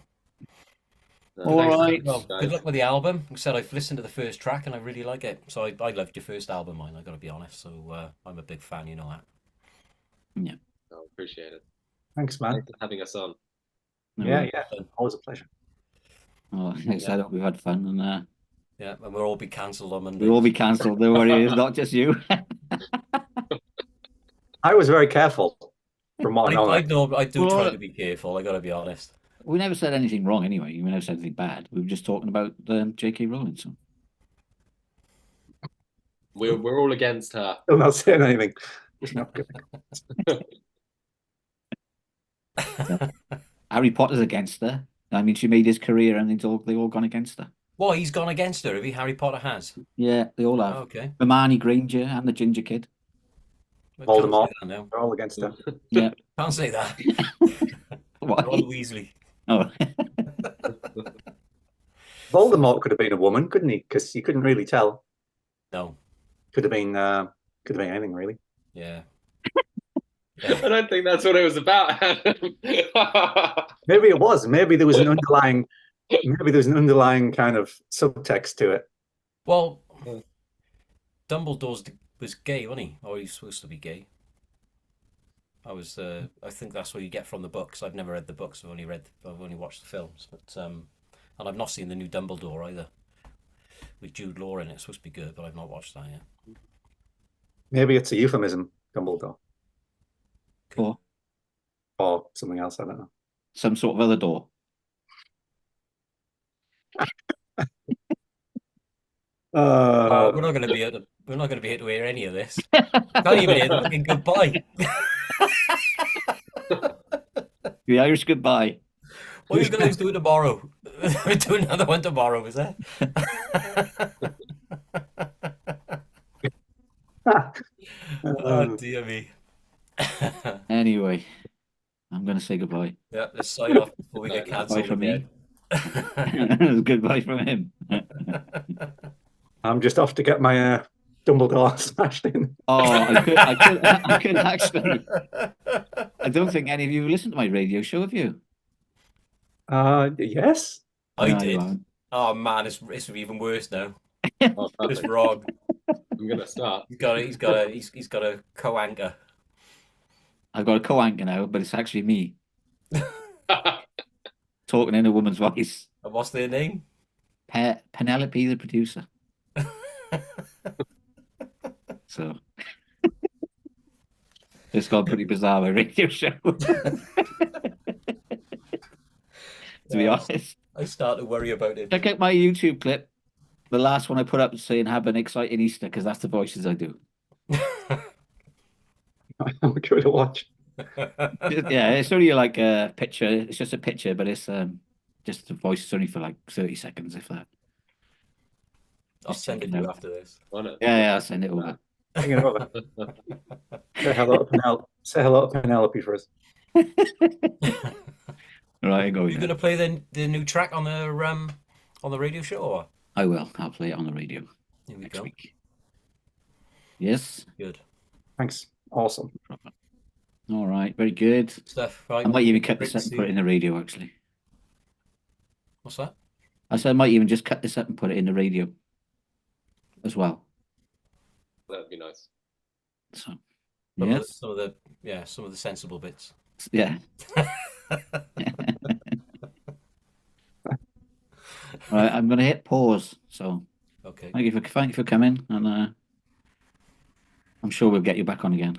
All Thanks, right. guys. Well, good luck with the album. Like I said, I've listened to the first track and I really like it. So I loved your first album, mine. I got to be honest. So I'm a big fan. You know that. I appreciate it. Thanks, man. Thanks for having us on. Yeah. Always a pleasure. Oh, thanks. I hope we've had fun, and Yeah, and we'll all be cancelled on Monday. we'll all be cancelled. Don't worry, it's not just you. I was very careful from what I know. I know. I do try Well, to be careful. I got to be honest. We never said anything wrong anyway. We never said anything bad. We were just talking about J.K. Rowling. So We're all against her. I'm not saying anything. It's not good. Harry Potter's against her. I mean, she made his career, and they all gone against her. Well, he's gone against her. Have he? Harry Potter has. Yeah, they all have. Okay. Hermione Granger and the Ginger Kid. Well, can't Voldemort. say that now. They're all against her. Yeah. Can't say that. What? Ron Weasley. Oh, Voldemort could have been a woman, couldn't he? Because you couldn't really tell. No. Could have been anything really. Yeah. I don't think that's what it was about. Maybe it was. Maybe there was an underlying. Maybe there was an underlying kind of subtext to it. Well, Yeah. Dumbledore was gay, wasn't he? Or he's supposed to be gay. I think that's what you get from the books. I've never read the books. I've only watched the films. But and I've not seen the new Dumbledore either. With Jude Law in it, it's supposed to be good, but I've not watched that yet. Maybe it's a euphemism, Dumbledore, or or something else. I don't know. some sort of other door. We're not going to be able to hear any of this. Can't even hear the fucking goodbye. The Irish Goodbye. What are you guys doing tomorrow? We're doing another one tomorrow, is that? Oh dear me. Anyway, I'm going to say goodbye. Yeah, let's sign off before we get Goodbye cancelled from me. again. Goodbye from him. I'm just off to get my Dumbledore smashed in. Oh, I could actually. I don't think any of you listened to my radio show, have you? Yes. I No, you did. haven't. Oh man, it's even worse now. Oh, It's perfect. wrong. I'm gonna start. He's got a co-anchor. I've got a co-anchor now, but it's actually me talking in a woman's voice. And what's their name? Penelope, the producer. So it's gone pretty bizarre, my radio show. To be honest. I start to worry about it. Check out my YouTube clip. The last one I put up saying have an exciting Easter, because that's the voices I do. I'm going to watch. Yeah, it's only like a picture. It's just a picture, but it's just the voice is only for like 30 seconds, if that. I'll send it to you after this. On it. Yeah, I'll send it over. Hang on over. Say hello to Penelope for us. Right, go. You're gonna play the new track on the radio show, or I will. I'll play it on the radio here we next go. week. Yes. Good Thanks. Awesome. All right. Very good. stuff. Right. I might even cut Great this to up and see put it you. in the radio, actually. What's that? I said I might even just cut this up and put it in the radio as well. That'd be nice. So, Some of the- yes. some of the sensible bits. Yeah. All right. I'm going to hit pause. So, Okay. thank you for coming. And I'm sure we'll get you back on again.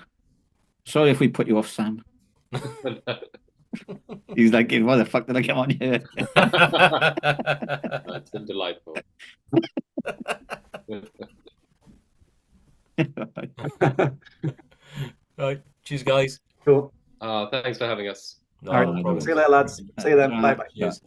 Sorry if we put you off, Sam. He's like, why the fuck did I come on here? It's been delightful. Right. Cheers, guys. Cool. Thanks for having us. No, All right. no problem. See you later, lads. See you then. All Bye right. bye. Cheers.